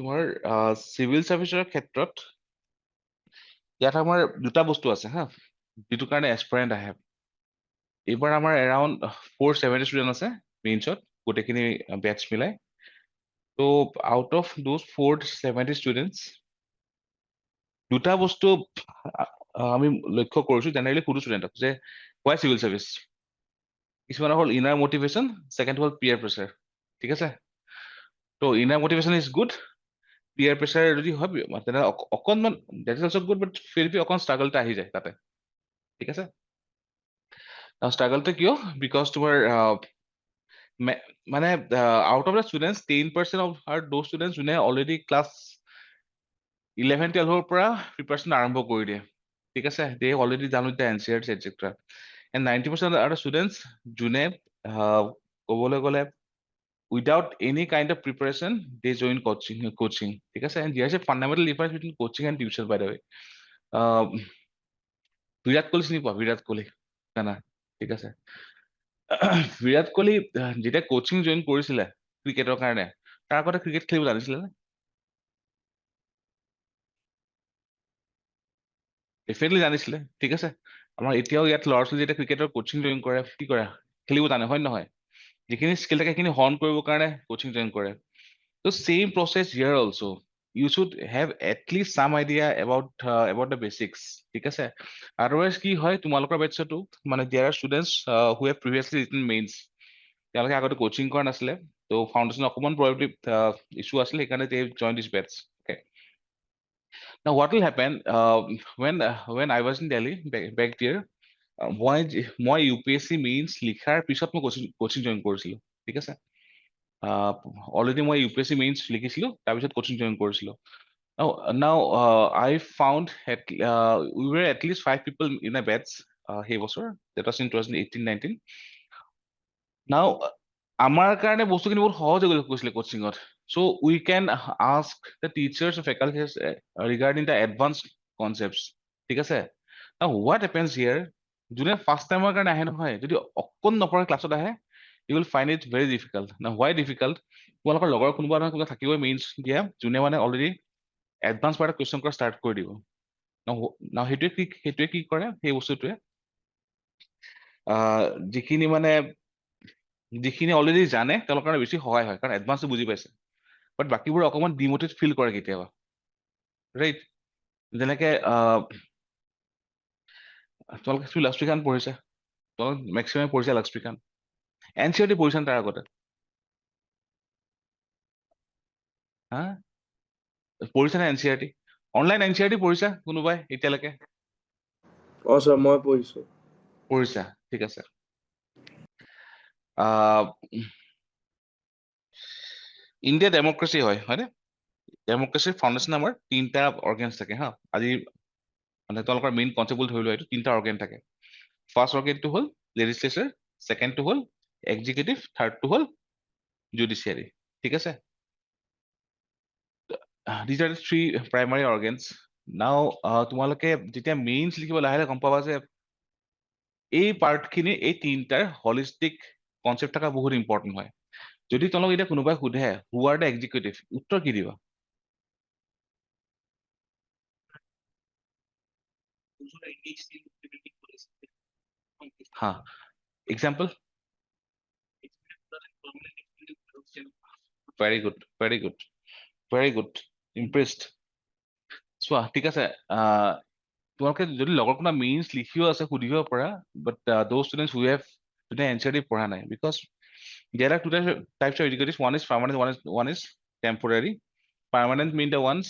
তোমাৰ চিভিল সাৰ্ভিসৰ ক্ষেত্ৰত ইয়াত আমাৰ দুটা বস্তু আছে হা যেটো কাৰণে এসপাৰেন্ট আহে এইবাৰ আমাৰ এৰাউণ্ড 470 ষ্টুডেন্ট আছে মেইনছত গোটেইখিনি বেটচ মিলাই তো আউট অফ দোজ 470 ষ্টুডেন্টস দুটা বস্তু আমি লক্ষ্য কৰিছো জেনাৰেলি কোনো ষ্টুডেন্টক যে why civil service কিছুমান হ'ল ইনাৰ মোটিভেশ্যন সেকেন্ড হ'ল পিয়াৰ প্ৰেছাৰ ঠিক আছে তো inner মোটিভেশ্যন is good Pyar pressure যদি হয় তেনে অকণমান দ্যাট ইজ অলসো গুড বাট ফিৰ অকণ ষ্ট্ৰাগলটা আহি যায় তাতে ঠিক আছে ষ্ট্ৰাগলটো কিয় বিকজ তোমাৰ মানে out of the students 10% of our those students যোনে অলৰেডি ক্লাছ 11 12 পৰা প্ৰিপাৰেচন আৰম্ভ কৰি দিয়ে ঠিক আছে they already done with the NCERTs etcetera and 90% are students যোনে ক'বলৈ গ'লে without any kind of preparation they join coaching ঠিক আছে and there's a fundamental difference between coaching and tuition by the way Virat Kohli চিনি পোৱা বিৰাট কোহলি জানা ঠিক আছে বিৰাট কোহলি যেতিয়া কোচিং জইন কৰিছিলে ক্ৰিকেটৰ কাৰণে তাৰ আগতে ক্ৰিকেট খেলিব জানিছিলে নে ডেফিনেটলি জানিছিলে ঠিক আছে আমাৰ এতিয়াও ইয়াত ল'ৰা ছোৱালী যেতিয়া ক্ৰিকেটৰ কোচিং জইন কৰে কি কৰে খেলিব জানে হয় নহয় যিখিনি স্কিল থাকে সেইখিনি হৰ্ণ কৰিবৰ কাৰণে কোচিং জইন কৰে তো same process here also you should have at least some idea about the basics ঠিক আছে otherwise কি হয় তোমালোকৰ বেটছটো মানে there are students who have previously written mains তেওঁলোকে আগতে কোচিং কৰা নাছিলে তো ফাউণ্ডেশ্যন অকমান প্ৰবলি ইস্যু আছিলে সেইকাৰণে they joined this batch okay now what will happen when I was in Delhi back there মই UPSC means লিখাৰ পিছত মই কোচিং জইন কৰিছিলো ঠিক আছে অলৰেডি মই UPSC মেইনছ লিখিছিলো তাৰপিছত কোচিং জইন কৰিছিলো now I found we were at least 5 people in a batch সেই বছৰ that was in 2018-19 now আমাৰ কাৰণে বস্তুখিনি বহুত সহজ হৈ গৈছিলে কোচিঙত so we can ask the teachers or faculties regarding the advanced concepts ঠিক আছে now what happens here যোনে ফাৰ্ষ্ট টাইমৰ কাৰণে আহে নহয় যদি অকণ নপঢ়া ক্লাছত আহে you will find it very difficult now why difficult তোমালোকৰ লগৰ কোনোবা নহয় কোনোবা থাকিবই মেইনছ দিয়া যোনে মানে অলৰেডি এডভান্স পাৰ্ট কুৱেশ্যন কৰা ষ্টাৰ্ট কৰি দিব now সেইটোৱে কি কৰে সেই বস্তুটোৱে যিখিনি অলৰেডি জানে তেওঁলোকৰ কাৰণে বেছি সহায় হয় কাৰণ এডভান্সটো বুজি পাইছে বাট বাকীবোৰ অকণমান ডিমোটিভেট ফিল কৰে কেতিয়াবা ৰাইট যেনেকে তোমালোকে লাক্সপিকান পঢ়িছে তোমালোক মেক্সিমাম পঢ়িছে লাক্সপিকান NCERT পঢ়িছে তাৰ আগতে হা পঢ়িছে নে NCERT অনলাইন NCERT পঢ়িছা কোনোবাই এতিয়ালৈকে স্যার মই পঢ়িছো পঢ়িছা ঠিক আছে ইণ্ডিয়া ডেমক্ৰেচি হয়নে ডেমক্ৰেচিৰ ফাউণ্ডেশ্যন আমাৰ 3টা অৰ্গেনছ থাকে হা আজি মানে তেওঁলোকৰ মেইন কনচেপ্ট ধৰি লোৱা এইটো 3টা অৰ্গেন থাকে ফাৰ্ষ্ট অৰ্গেনটো হ'ল লেজিসলেচাৰ সেকেন্ডটো হ'ল এক্সিকিউটিভ থাৰ্ডটো হ'ল জুডিচিয়াৰী ঠিক আছে these are the 3 primary organs now তোমালোকে যেতিয়া মেইনছ লিখিব লাহে গম পাবা যে এই পাৰ্টখিনি এই 3টাৰ হলিষ্টিক কনচেপ্ট থকা বহুত ইম্পৰ্টেণ্ট হয় যদি তোমালোক এতিয়া কোনোবাই সোধে হু আৰ দ্য এক্সিকিউটিভ উত্তৰ কি দিবা হা এক্সাম্পল very good impressed চোৱা ঠিক আছে তোমালোকে যদি লগৰ কোনোবা মেইনছ লিখিও আছে সুধিব পৰা বাট those students who have today NCERT পঢ়া নাই because there are 2 types of educators one is permanent one is temporary permanent mean the ones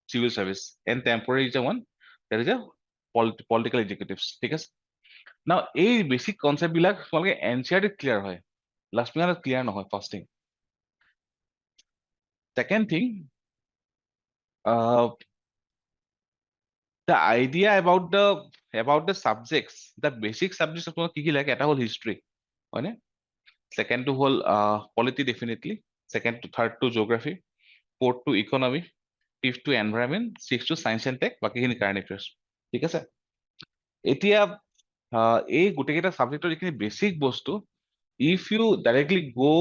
civil service and temporary is the one that is a political executives ঠিক আছে now এই basic concept বিলাক তোমালোকে NCERT clear হয় last পিনত clear নহয় first thing second thing the idea about the subjects the basic subjects of কি লাগে এটা হল history হয়নে second to hall polity definitely second to third to geography fourth to economy fifth to environment sixth to science and tech বাকিখিনি current affairs ঠিক আছে এতিয়া এই গোটেইকেইটা সাবজেক্টৰ যিখিনি বেসিক বস্তু if you directly go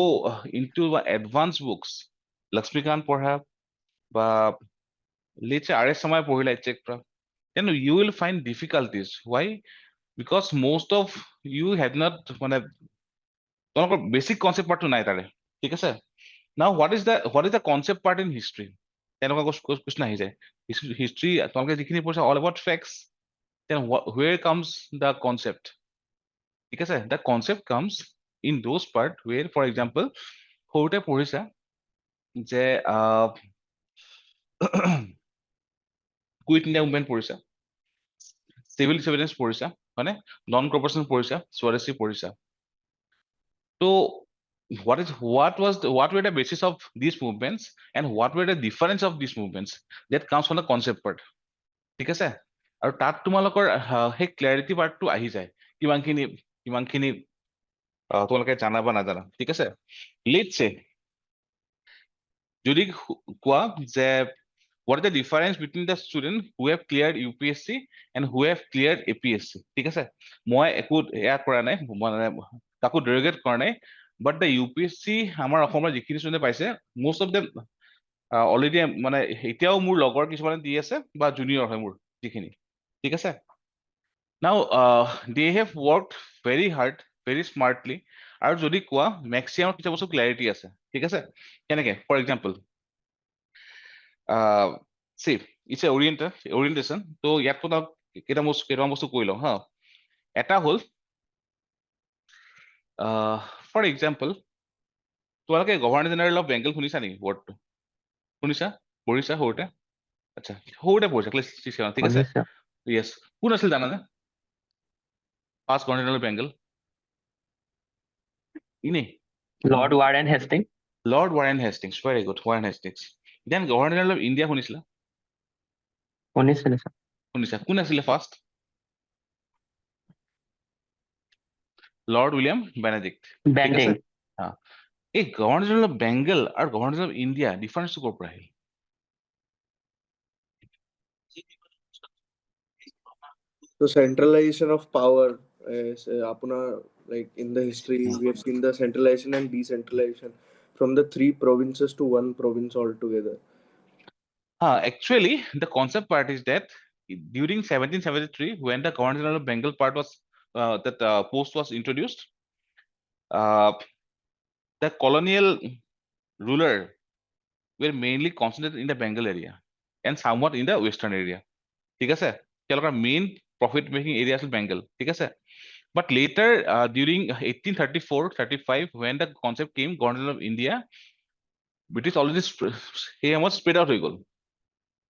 into advanced books Lakshmikanta পঢ়া বা let's say RS Samay পঢ়িলা etc. then you will find difficulties. Why? Because most of you have not মানে তোমালোকৰ বেসিক কনসেপ্ট পাৰ্টটো নাই তাৰে ঠিক আছে now what is the concept part in history তেনেকুৱা কোৱেশ্চন আহি যায় হিষ্ট্ৰী তোমালোকে যিখিনি পঢ়িছা all about facts then where comes the concept ঠিক আছে the concept comes in those part where for example সৰুতে পঢ়িছা যে কুইট ইণ্ডিয়া মুভমেণ্ট পঢ়িছা সিভিল ডিsobedience পঢ়িছা হয়নে নন কৰ্পোৰেচন পঢ়িছা স্বদেশী পঢ়িছা তো what were the basis of these movements and what were the difference of these movements that comes from the concept part ঠিক আছে আৰু তাত তোমালোকৰ সেই ক্লিয়াৰিটি পাৰ্টটো আহি যায় কিমানখিনি তোমালোকে জানা বা নাজানা ঠিক আছে লেটছ সে যদি কোৱা যে what is the difference between the student who have cleared UPSC and who have cleared APSC ঠিক আছে মই একো এয়া কৰা নাই মানে কাকো ডেৰিগেট কৰা নাই বাট দ্য UPSC আমাৰ অসমৰ যিখিনি ষ্টুডেণ্টে পাইছে most of them অলৰেডি মানে এতিয়াও মোৰ লগৰ কিছুমানে দি আছে বা জুনিয়ৰ হয় মোৰ যিখিনি ঠিক আছে now they have worked very hard very smartly আৰু যদি কোৱা মেক্সিমাম কিছু বস্তু ক্লিয়াৰিটি আছে ঠিক আছে কেনেকে for example see it's a orientation তো ইয়াত কথা কেইটামান বস্তু কৈ লওঁ হা এটা হ'ল ফৰ এক্সাম্পল তোমালোকে গভৰ্ণৰ জেনেৰেল অফ বেংগল শুনিছা নেকি ৱৰ্ডটো শুনিছা পঢ়িছা সৰুতে আচ্ছা সৰুতে পঢ়িছা ক্লাছ 6 ঠিক আছে শুনিছো য়েছ কোন আছিল জানানে first governor general of Bengal ইনে lord Warren Hasting lord Warren Hastings very good Warren Hastings then governor general of India শুনিছিলা শুনিছো শুনিছা কোন আছিলে ফাৰ্ষ্ট লৰ্ড উইলিয়াম বেনেডিক্ট ঠিক আছে বেণ্ডিং এই গভৰ্ণৰ জেনেৰেল অফ বেংগল আৰু গভৰ্ণৰ জেনেৰেল অফ ইণ্ডিয়া ডিফাৰেন্সটো ক'ৰ পৰা আহিল So centralization of power is apuna, like in the history we have seen the centralization and decentralization from the 3 provinces to 1 province altogether. Actually, the concept part is that during 1773, when the Governor General of Bengal part was that post was introduced, uh, the colonial ruler were mainly concentrated in the Bengal area and somewhat in the western area. ঠিক আছে তেওঁলোকৰ main profit making area আছিল Bengal ঠিক আছে but later during 1834-35 when the concept came Governor General of India British already সেই সময়ত spread out হৈ গ'ল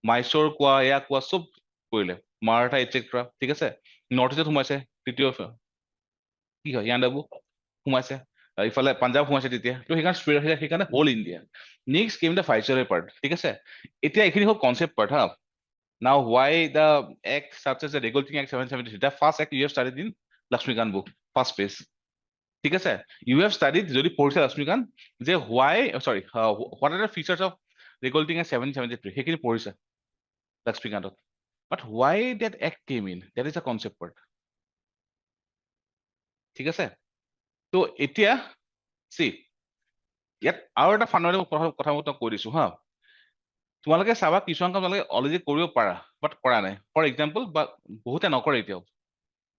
মাইচৰ কোৱা এয়া কোৱা চব কৰিলে মাৰাঠা এটচেট্ৰা ঠিক আছে নৰ্থ ইষ্টত সোমাইছে তৃতীয় কি হয় ইয়াণ্ডাবু সোমাইছে ইফালে পাঞ্জাব সোমাইছে তেতিয়া তো সেইকাৰণে স্প্ৰেড হৈছে সেইকাৰণে whole India next came the viceroy part ঠিক আছে এতিয়া এইখিনি হ'ল কনচেপ্ট পাৰ্ট হা now why the act such as the Regulating Act 773 the first act you have studied in Lakshmikant book first page ঠিক আছে you have studied যদি পঢ়িছা লক্ষ্মীকান্ত যে why sorry what are the features of Regulating Act 773 সেইখিনি পঢ়িছা লক্ষ্মীকান্তত but why that act came in that is a concept part ঠিক আছে তো এতিয়া see ইয়াত আৰু এটা ফাণ্ডামেণ্টেল কথা মই কৈ দিছো হা তোমালোকে চাবা কিছুমান কাম তোমালোকে অলৰেডি কৰিব পাৰা বাট কৰা নাই ফৰ এক্সাম্পল বা বহুতে নকৰে এতিয়াও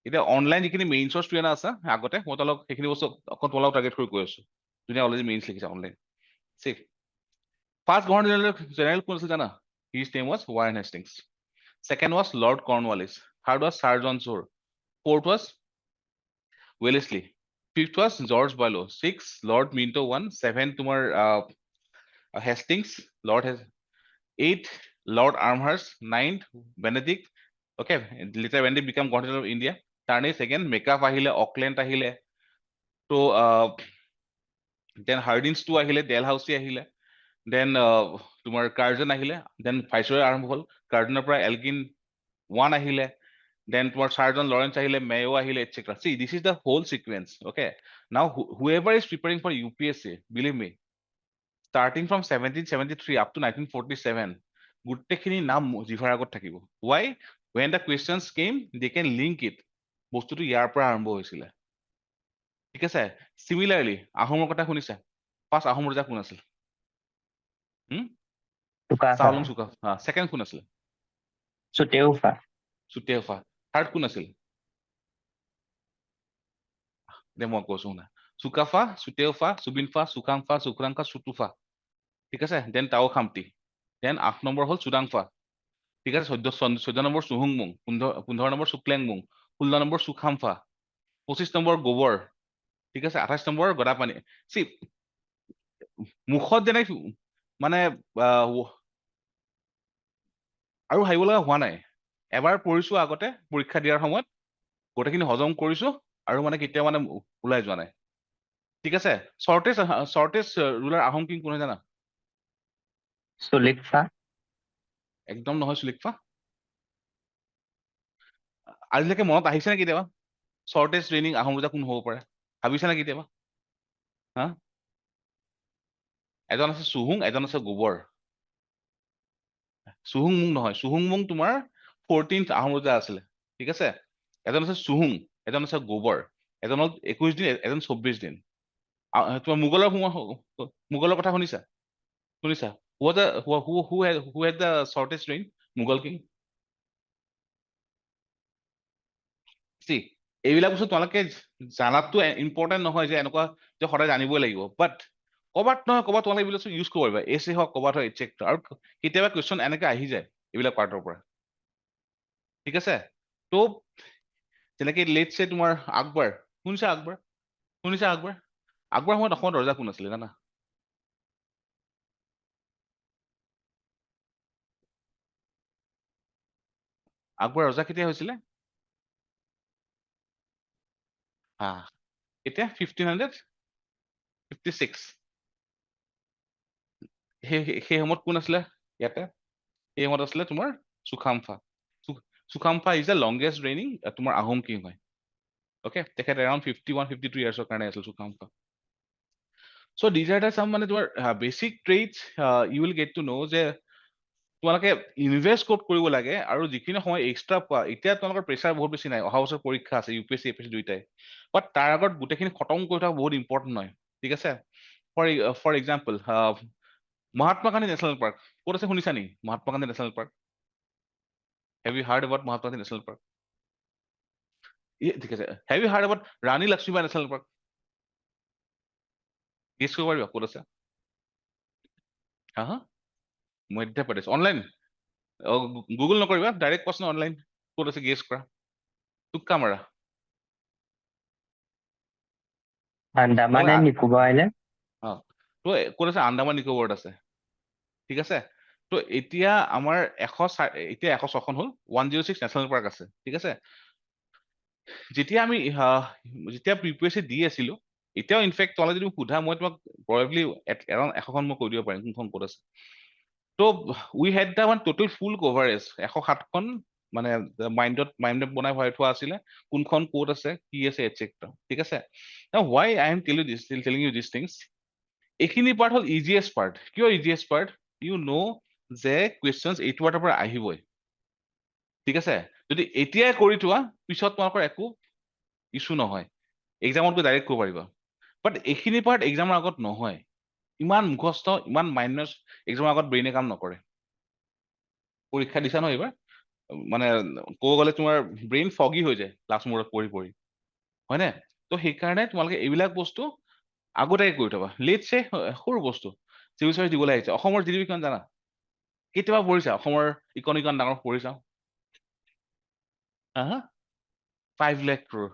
এতিয়া অনলাইন যিখিনি মেইনছৰ ষ্টুডেণ্ট আছে আগতে মই তোমালোকক সেইখিনি বস্তু অকল তোমালোকক টাৰ্গেট কৰি কৈ আছো যোনে অলৰেডি মেইনছ লিখিছে অনলাইন ঠিক ফাৰ্ষ্ট গভৰ্ণৰ জেনেৰেল কোন আছিল জানা his name was Warren Hastings second was Lord Cornwallis third was Sir John Shore fourth was Wellesley fifth was George Barlow sixth Lord Minto I seventh tumar Hastings Lord has eighth Lord Amherst ninth Benedict okay later when they become governor of India turn is again Metcalfe ahile Auckland ahile to then Hardinge 2 ahile Dalhousie ahile then tumar Curzon ahile then Viceroy আৰম্ভ হল কাৰ্জনৰ পৰা Elgin 1 ahile then tumar Sergeant Lawrence ahile Mayo ahile etc see this is the whole sequence okay now whoever is preparing for UPSC believe me starting from 1773 up to 1947 গুটেখিনি নাম জিভাৰ আগত থাকিব why when the questions came they can link it বস্তুটো ইয়াৰ পৰা আৰম্ভ হৈছিল ঠিক আছে similarly আহোমৰ কথা শুনিছা ফাৰ্ষ্ট আহোম ৰজা কোন আছিল Tukafa. চাওলুং চুকাফা ছেকেণ্ড কোন আছিলে Suteufa. চুটেওফা থাৰ্ড কোন আছিল দে মই কৈছো শুনা চুকাফা চুটেওফা চুবিনফা চুকাংফা চুকুৰাংফা চুটুফা ঠিক আছে দেন টাও খামতি দেন 8 নম্বৰ হ'ল চুডাংফা ঠিক আছে 14 number চুহুংমুং 15 number Suklenmung 16 number চুখামফা 25 number গোবৰ ঠিক আছে 28 নম্বৰ গদাপানী চি মুখত যেনে মানে আৰু ভাবিব লগা হোৱা নাই এবাৰ পঢ়িছো আগতে পৰীক্ষা দিয়াৰ সময়ত গোটেইখিনি হজম কৰিছো আৰু মানে কেতিয়াও মানে ওলাই যোৱা নাই ঠিক আছে শৰ্টেষ্ট ৰুলাৰ আহোম কিং কোন হয় জানা Sulikfa. একদম নহয় চুলিকফা আজিলৈকে মনত আহিছে নে কেতিয়াবা শৰ্টেষ্ট ৰেইনিং আহোম ৰজা কোন হ'ব পাৰে ভাবিছা নে কেতিয়াবা হা এজন আছে চুহুং এজন আছে গোবৰ চুহুংমুং নহয় চুহুংমুং তোমাৰ 14th আহোম ৰজা আছিলে ঠিক আছে এজন আছে চুহুং এজন আছে গোবৰ এজন হ'ল 21 দিন এজন 24 দিন তোমাৰ মোগলৰ কথা শুনিছা who had the shortest reign Mughal king see এইবিলাক বস্তু তোমালোকে জানাতো ইম্পৰ্টেণ্ট নহয় যে এনেকুৱা যে সদায় জানিবই লাগিব বাট ক'বাত নহয় ক'বাত তোমালোকে এইবিলাক ইউজ কৰিব পাৰিবা এছে হওক ক'বাত হয় এচেক্ট আৰু কেতিয়াবা কুৱেশ্যন এনেকে আহি যায় এইবিলাক পাৰ্টৰ পৰা ঠিক আছে তো যেনেকে লেটছ সে তোমাৰ আকবৰ শুনিছা আকবৰ সময়ত অসমত ৰজা কোন আছিলে জানা আকবৰ ৰজা কেতিয়া হৈছিলে হা এতিয়া 1556 সেই সময়ত কোন আছিলে ইয়াতে এই সময়ত আছিলে তোমাৰ চুখামফা চুখামফা ইজ দ্য লংগেষ্ট ৰেইনিং তোমাৰ আহোম কিং হয় অকে তেখেত এৰাউণ্ড 51-52 ইয়াৰ্ছৰ কাৰণে আছিল চুখামফা চ' ডিজ আৰ দ্য চাম মানে তোমাৰ basic traits you will get to know' যে তোমালোকে ইনভেষ্ট ক'ত কৰিব লাগে আৰু যিখিনি সময় এক্সট্ৰা পোৱা এতিয়া তোমালোকৰ প্ৰেছাৰ বহুত বেছি নাই অহা বছৰ পৰীক্ষা আছে UPSC APSC দুইটাই বাট তাৰ আগত গোটেইখিনি খতম কৰি থকা বহুত ইম্পৰ্টেণ্ট হয় ঠিক আছে for example Mahatma Gandhi national park ক'ত আছে শুনিছা নি Mahatma Gandhi national park have you heard about Mahatma Gandhi national park ঠিক আছে have you heard about Rani Lakshmibai national park guess কৰিব পাৰিবা ক'ত আছে হা মধ্য প্ৰদেশ অনলাইন গুগল নকৰিবা ডাইৰেক্ট কোৱাচোন অনলাইন ক'ত আছে গেছ কৰা টুক্কা মাৰা Andaman and Nicobar Island. তো ক'ত আছে আন্দামান নিকোবৰত আছে ঠিক আছে তো এতিয়া আমাৰ 106খন হ'ল 106 নেশ্যনেল পাৰ্ক আছে ঠিক আছে যেতিয়া আমি যেতিয়া প্ৰিপেৰেচন দি আছিলো এতিয়াও ইনফেক্ট তোমালোকে যদি সোধা মই তোমাক প্ৰবেবলি এৰাউণ্ড 100খন মই কৈ দিব পাৰিম কোনখন ক'ত আছে তো we had the one total full coverage 107খন মানে মাইণ্ডত বনাই ভৰাই থোৱা আছিলে কোনখন ক'ত আছে কি আছে এটচেট্ৰা ঠিক আছে why I am telling you these things এইখিনি পাৰ্ট হ'ল ইজিয়েষ্ট পাৰ্ট কিয় ইজিয়েষ্ট পাৰ্ট ইউ ন' যে কুৱেশ্যনছ এইটো পাৰ্টৰ পৰা আহিবই ঠিক আছে যদি এতিয়াই কৰি থোৱা পিছত তোমালোকৰ একো ইছ্যু নহয় এক্সামত গৈ ডাইৰেক্ট কৰিব পাৰিবা বাট এইখিনি পাৰ্ট এক্সামৰ আগত নহয় ইমান মুখস্থ ইমান মাইনাছ এক্সামৰ আগত ব্ৰেইনে কাম নকৰে পৰীক্ষা দিছা নহয় এইবাৰ মানে ক'ব গ'লে তোমাৰ ব্ৰেইন ফগি হৈ যায় ক্লাছ মূৰত পঢ়ি হয়নে তো সেইকাৰণে তোমালোকে এইবিলাক বস্তু আগতীয়াকৈ কৰি থবা লেটছ সে সৰু বস্তু চিভিল চাৰ্ভিচ দিবলৈ আহিছে অসমৰ GDP কিমান জানা কেতিয়াবা পঢ়িছা অসমৰ ইকনমি কিমান ডাঙৰ পঢ়িছা হা 5 lakh crore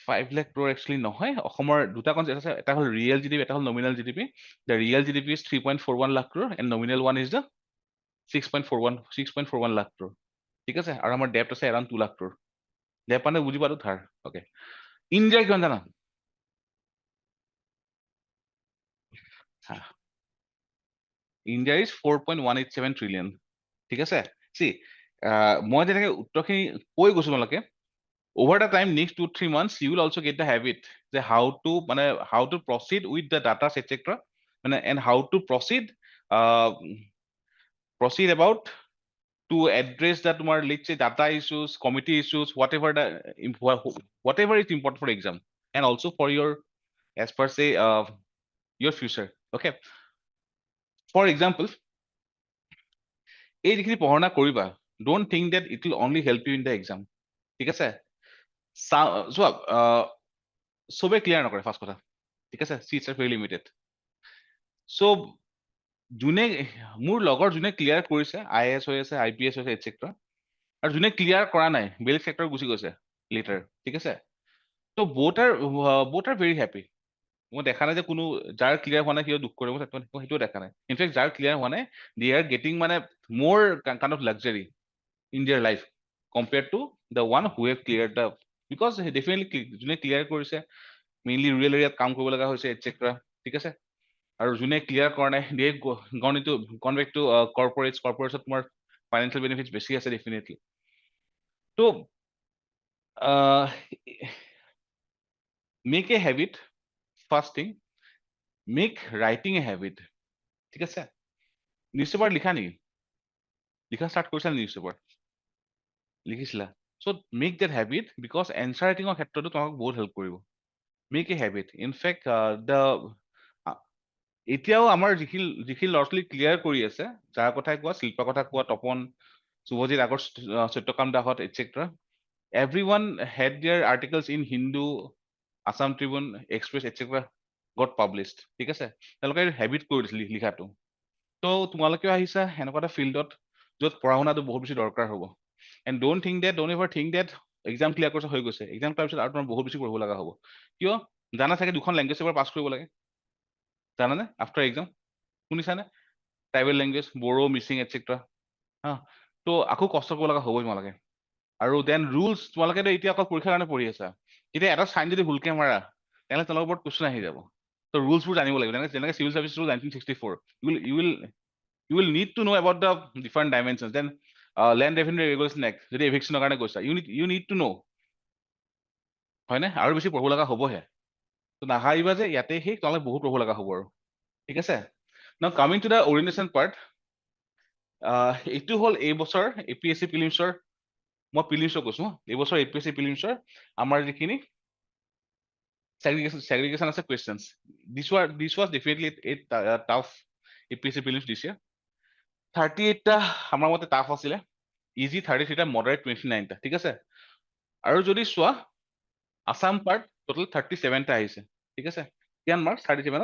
5 lakh crore actually নহয় অসমৰ দুটা কনচেপ্ট আছে এটা হ'ল ৰিয়েল GDP এটা হ'ল nominal GDP the real GDP is 3.41 lakh crore and nominal one is the 6.41 lakh crore ঠিক আছে আৰু আমাৰ ডেপ্ট আছে around 2 lakh crore ডেপ্ট মানে বুজি পালো থাৰ ওকে ইণ্ডিয়াৰ কিমান জানা ইণ্ডিয়া ইজ 4.187 ট্ৰিলিয়ন ঠিক আছে চি মই যেনেকে উত্তৰখিনি কৈ গৈছো তোমালোকে over the time next 2-3 months you will also get the habit যে how to proceed with the data etc and how to proceed about to address that tomorrow let's say data issues committee issues whatever is important for exam and also for your as per say your future okay for example এই যিখিনি পঢ়া কৰিবা don't think that it will only help you in the exam ঠিক আছে চোৱা চবে clear নকৰে first কথা ঠিক আছে চিটছ আৰ ভেৰি লিমিটেড চ' যোনে মোৰ লগৰ যোনে ক্লিয়াৰ কৰিছে IAS হৈ আছে IPS হৈছে এটচেট্ৰা আৰু যোনে ক্লিয়াৰ কৰা নাই বেলেগ চেক্টৰ গুচি গৈছে লেটাৰ ঠিক আছে ত' বোথ আৰ ভেৰি হেপী মই দেখা নাই যে কোনো যাৰ ক্লিয়াৰ হোৱা নাই সিও দুখ কৰিব সেইটোও দেখা নাই ইনফেক্ট যাৰ ক্লিয়াৰ হোৱা নাই দে আৰ গেটিং মানে মোৰ কাইণ্ড অফ লাক্সাৰী ইন দিয়াৰ life compare to the one who have clear the because definitely যোনে ক্লিয়াৰ কৰিছে মেইনলি ৰুৰেল এৰিয়াত কাম কৰিব লগা হৈছে এটচেট্ৰা ঠিক আছে আৰু যোনে ক্লিয়াৰ কৰা নাই দে গন ইনটু কনভেক্ট টু কৰ্পৰেটছত তোমাৰ ফাইনেন্সিয়েল বেনিফিটছ বেছি আছে ডেফিনেটলি ত' make a habit first thing make writing a habit ঠিক আছে নিউজ পেপাৰ লিখা নেকি লিখা ষ্টাৰ্ট কৰিছা নিউজ পেপাৰ লিখিছিলা so' make that habit because answer ৰাইটিঙৰ ক্ষেত্ৰতো তোমাক বহুত হেল্প কৰিব মেক এ হেবিট ইনফেক্ট এতিয়াও আমাৰ যিখিনি ল'ৰা ছোৱালী ক্লিয়াৰ কৰি আছে যাৰ কথাই কোৱা শিল্পা কথা কোৱা তপন শুভজিৎ আগৰ সত্যকাম দাহত etcetera everyone had their articles in Hindu, Assam Tribune, Express, etc. got published. ঠিক আছে তেওঁলোকে হেবিট কৰি দিছিল লিখাটো ত' তোমালোকেও আহিছা এনেকুৱা এটা ফিল্ডত য'ত পঢ়া শুনাটো বহুত বেছি দৰকাৰ হ'ব and don't ever think that exam clear কৰিছে হৈ গৈছে এক্সাম কৰাৰ পিছত আৰু তোমাৰ বহুত বেছি পঢ়িব লগা হ'ব কিয় জানা চাগে 2খন লেংগুৱেজ পেপাৰ পাছ কৰিব লাগে জানানে আফটাৰ এক্সাম শুনিছানে tribal language Bodo Mising etcetera হা ত' আকৌ কষ্ট কৰিব লগা হ'ব তোমালোকে আৰু দেন ৰুলছ তোমালোকে এতিয়া অকল পৰীক্ষাৰ কাৰণে পঢ়ি আছা এতিয়া এটা চাইন যদি ভুলকে মাৰা তেনেহ'লে তোমালোকৰ ওপৰত কুৱেশ্যন আহি যাব ত' ৰুলছবোৰ জানিব লাগিব যেনেকৈ civil service rule 1964 you will need to know about the different dimensions then land revenue regulation act যদি এভিকশ্যনৰ কাৰণে কৈছা you need to know হয়নে আৰু বেছি পঢ়িব লগা হ'বহে ত' নাভাবিবা যে ইয়াতে সেই তোমালোকে বহুত পঢ়িব লগা হ'ব আৰু ঠিক আছে now coming to the orientation part এইটো হ'ল এই বছৰ APSC প্ৰিলিমছৰ মই প্ৰিলিমছৰ কৈছো এইবছৰ APSC প্ৰিলিমছৰ আমাৰ যিখিনি segregation আছে questions this was definitely a tough APSC prelims this year 38টা আমাৰ মতে টাফ আছিলে ইজি 33টা মডাৰেট 29টা ঠিক আছে আৰু যদি চোৱা আসাম পাৰ্ট টোটাল 37টা আহিছে ঠিক আছে কিমান মাৰ্কছ 37ত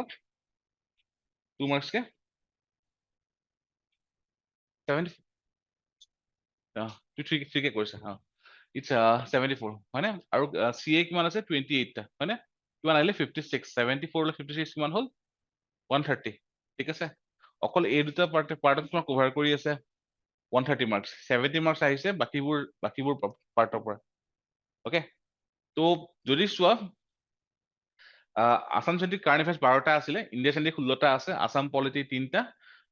2 মাৰ্কছ কে 70 ঠিক কৰিছে হা ইটস 74 হয়নে আৰু CA কিমান আছে 28টা হয়নে কিমান আহিলে 56 74 লৈ 56 কিমান হ'ল 130 ঠিক আছে অকল এই দুটা পাৰ্টত তোমাৰ কভাৰ কৰি আছে 130 মাৰ্কছ 70 মাৰ্কছ আহিছে বাকিবোৰ পাৰ্টৰ পৰা ওকে তো যদি চোৱা আসাম চেন্ট্ৰিক কাৰেণ্ট এফেয়াৰ্ছ 12টা আছিলে ইণ্ডিয়া চেন্ট্ৰিক 16টা আছে আসাম পলিটি 3টা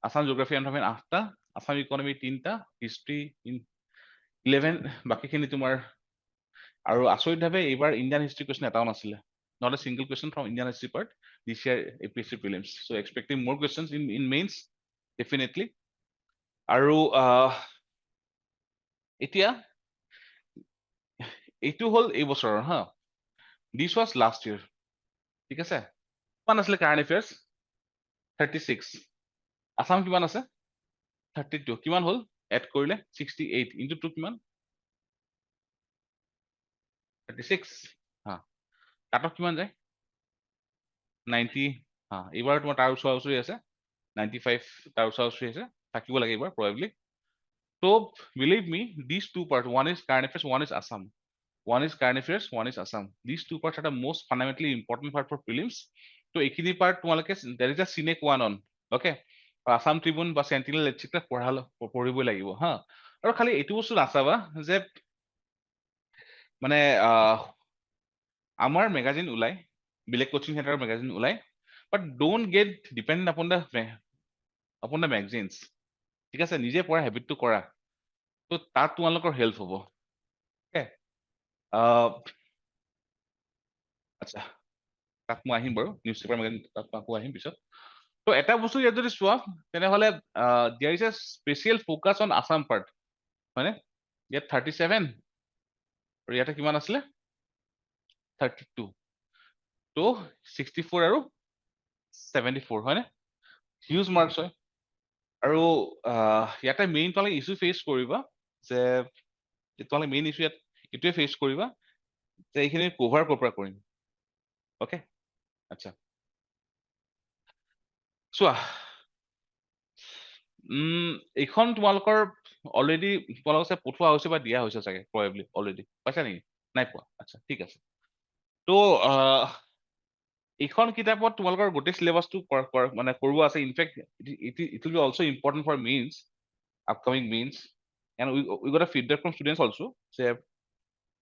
আসাম জিঅ'গ্ৰাফি এণ্ড 8টা আসাম ইকনমি 3টা হিষ্ট্ৰী 11 বাকিখিনি তোমাৰ আৰু আচৰিতভাৱে এইবাৰ ইণ্ডিয়ান হিষ্ট্ৰী কুৱেশ্যন এটাও নাছিলে not a single question from Indian history part this year APSC prelims so expecting more questions in mains definitely আৰু এতিয়া এইটো হ'ল এই বছৰৰ হা this was last year ঠিক আছে কিমান আছিলে কাৰেণ্ট এফেয়াৰ্ছ 36 আসাম কিমান আছে 32 কিমান হ'ল এড কৰিলে 68 ইনটু 2 কিমান 36 হা কাট অফ কিমান যায় 90 হা এইবাৰ তোমাৰ তাৰ ওচৰা-ওচৰি আছে 95 তাৰ ওচৰা-ওচৰি আছে থাকিব লাগে এইবাৰ probably so believe me these two parts one is current affairs one is Assam one is current affairs one is Assam these two parts are the most fundamentally important part for prelims so এইখিনি part তোমালোকে there is a sine qua non okay Assam Tribune বা Sentinel etc পঢ়িবই লাগিব হা আৰু খালি এইটো বস্তু নাচাবা যে মানে আমাৰ মেগাজিন ওলাই বেলেগ কোচিং সেন্টাৰৰ মেগাজিন ওলাই but don't get dependent upon the magazines ঠিক আছে নিজে পঢ়া হেবিটটো কৰা তো তাত তোমালোকৰ হেল্প হ'ব আচ্ছা তাক মই আহিম বাৰু নিউজ পেপাৰ মেগাজিন তাত আকৌ আহিম পিছত তো এটা বস্তু ইয়াত যদি চোৱা তেনেহ'লে there is a special focus on Assam part হয়নে ইয়াত 37 আৰু ইয়াতে কিমান আছিলে 32 তো 64 আৰু 74 হয়নে হিউজ মাৰ্কছ হয় আৰু ইয়াতে মেইন তোমালোকে ইছ্যু ফেচ কৰিবা যে তোমালোকে মেইন ইছ্যু ইয়াত এইটোৱে ফেচ কৰিবা যে এইখিনি কভাৰ ক'ৰ পৰা কৰিম অ'কে আচ্ছা চোৱা এইখন তোমালোকৰ অলৰেডি তোমালোকৰ চাগে পঠোৱা হৈছে বা দিয়া হৈছে চাগে প্ৰবেবলি অলৰেডি পাইছা নেকি নাই পোৱা আচ্ছা ঠিক আছে তো এইখন কিতাপত তোমালোকৰ গোটেই চিলেবাছটো মানে কৰোৱা আছে in fact it will be also' important for mains upcoming mains and we got a feedback from students also' যে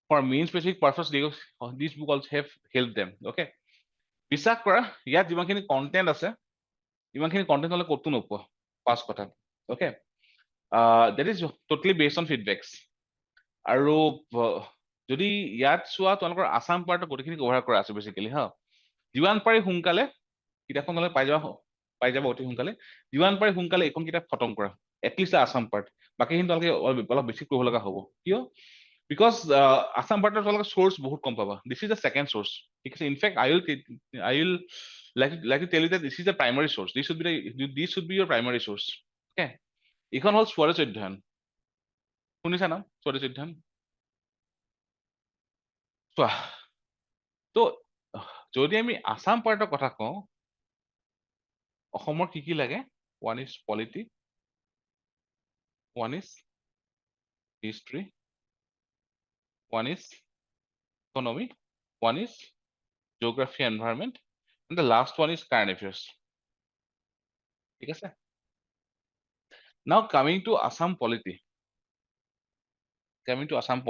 for main specific purpose this book also have help them okay বিশ্বাস কৰা ইয়াত যিমানখিনি কণ্টেণ্ট আছে ইমানখিনি কণ্টেণ্ট হ'লে ক'তো নোপোৱা পাঁচ কথা okay that is totally based on feedbacks আৰু যদি ইয়াত চোৱা তোমালোকৰ আছাম পাৰ্টত গোটেইখিনি কভাৰ কৰা আছে বেচিকেলি হা যিমান পাৰি সোনকালে কিতাপখন হ'লে পাই যাবা অতি সোনকালে যিমান পাৰি সোনকালে এইখন কিতাপ খতম কৰা এটলিষ্ট আছাম পাৰ্ট বাকীখিনি তোমালোকে অলপ বেছি কৰিব লগা হ'ব কিয় বিকজ আছাম পাৰ্টত তোমালোকে চ'ৰ্চ বহুত কম পাবা this is the second church ঠিক আছে in fact I will like to tell you that this is the primary source this should be your primary source okay এইখন হ'ল স্বদেশ অধ্যয়ন শুনিছা না স্বদেশ অধ্যয়ন চোৱা তো যদি আমি আছাম পাৰ্টৰ কথা কওঁ অসমৰ কি লাগে one is polity one is history one is economy one is geography environment and the last one is current affairs ঠিক আছে নাও coming to Assam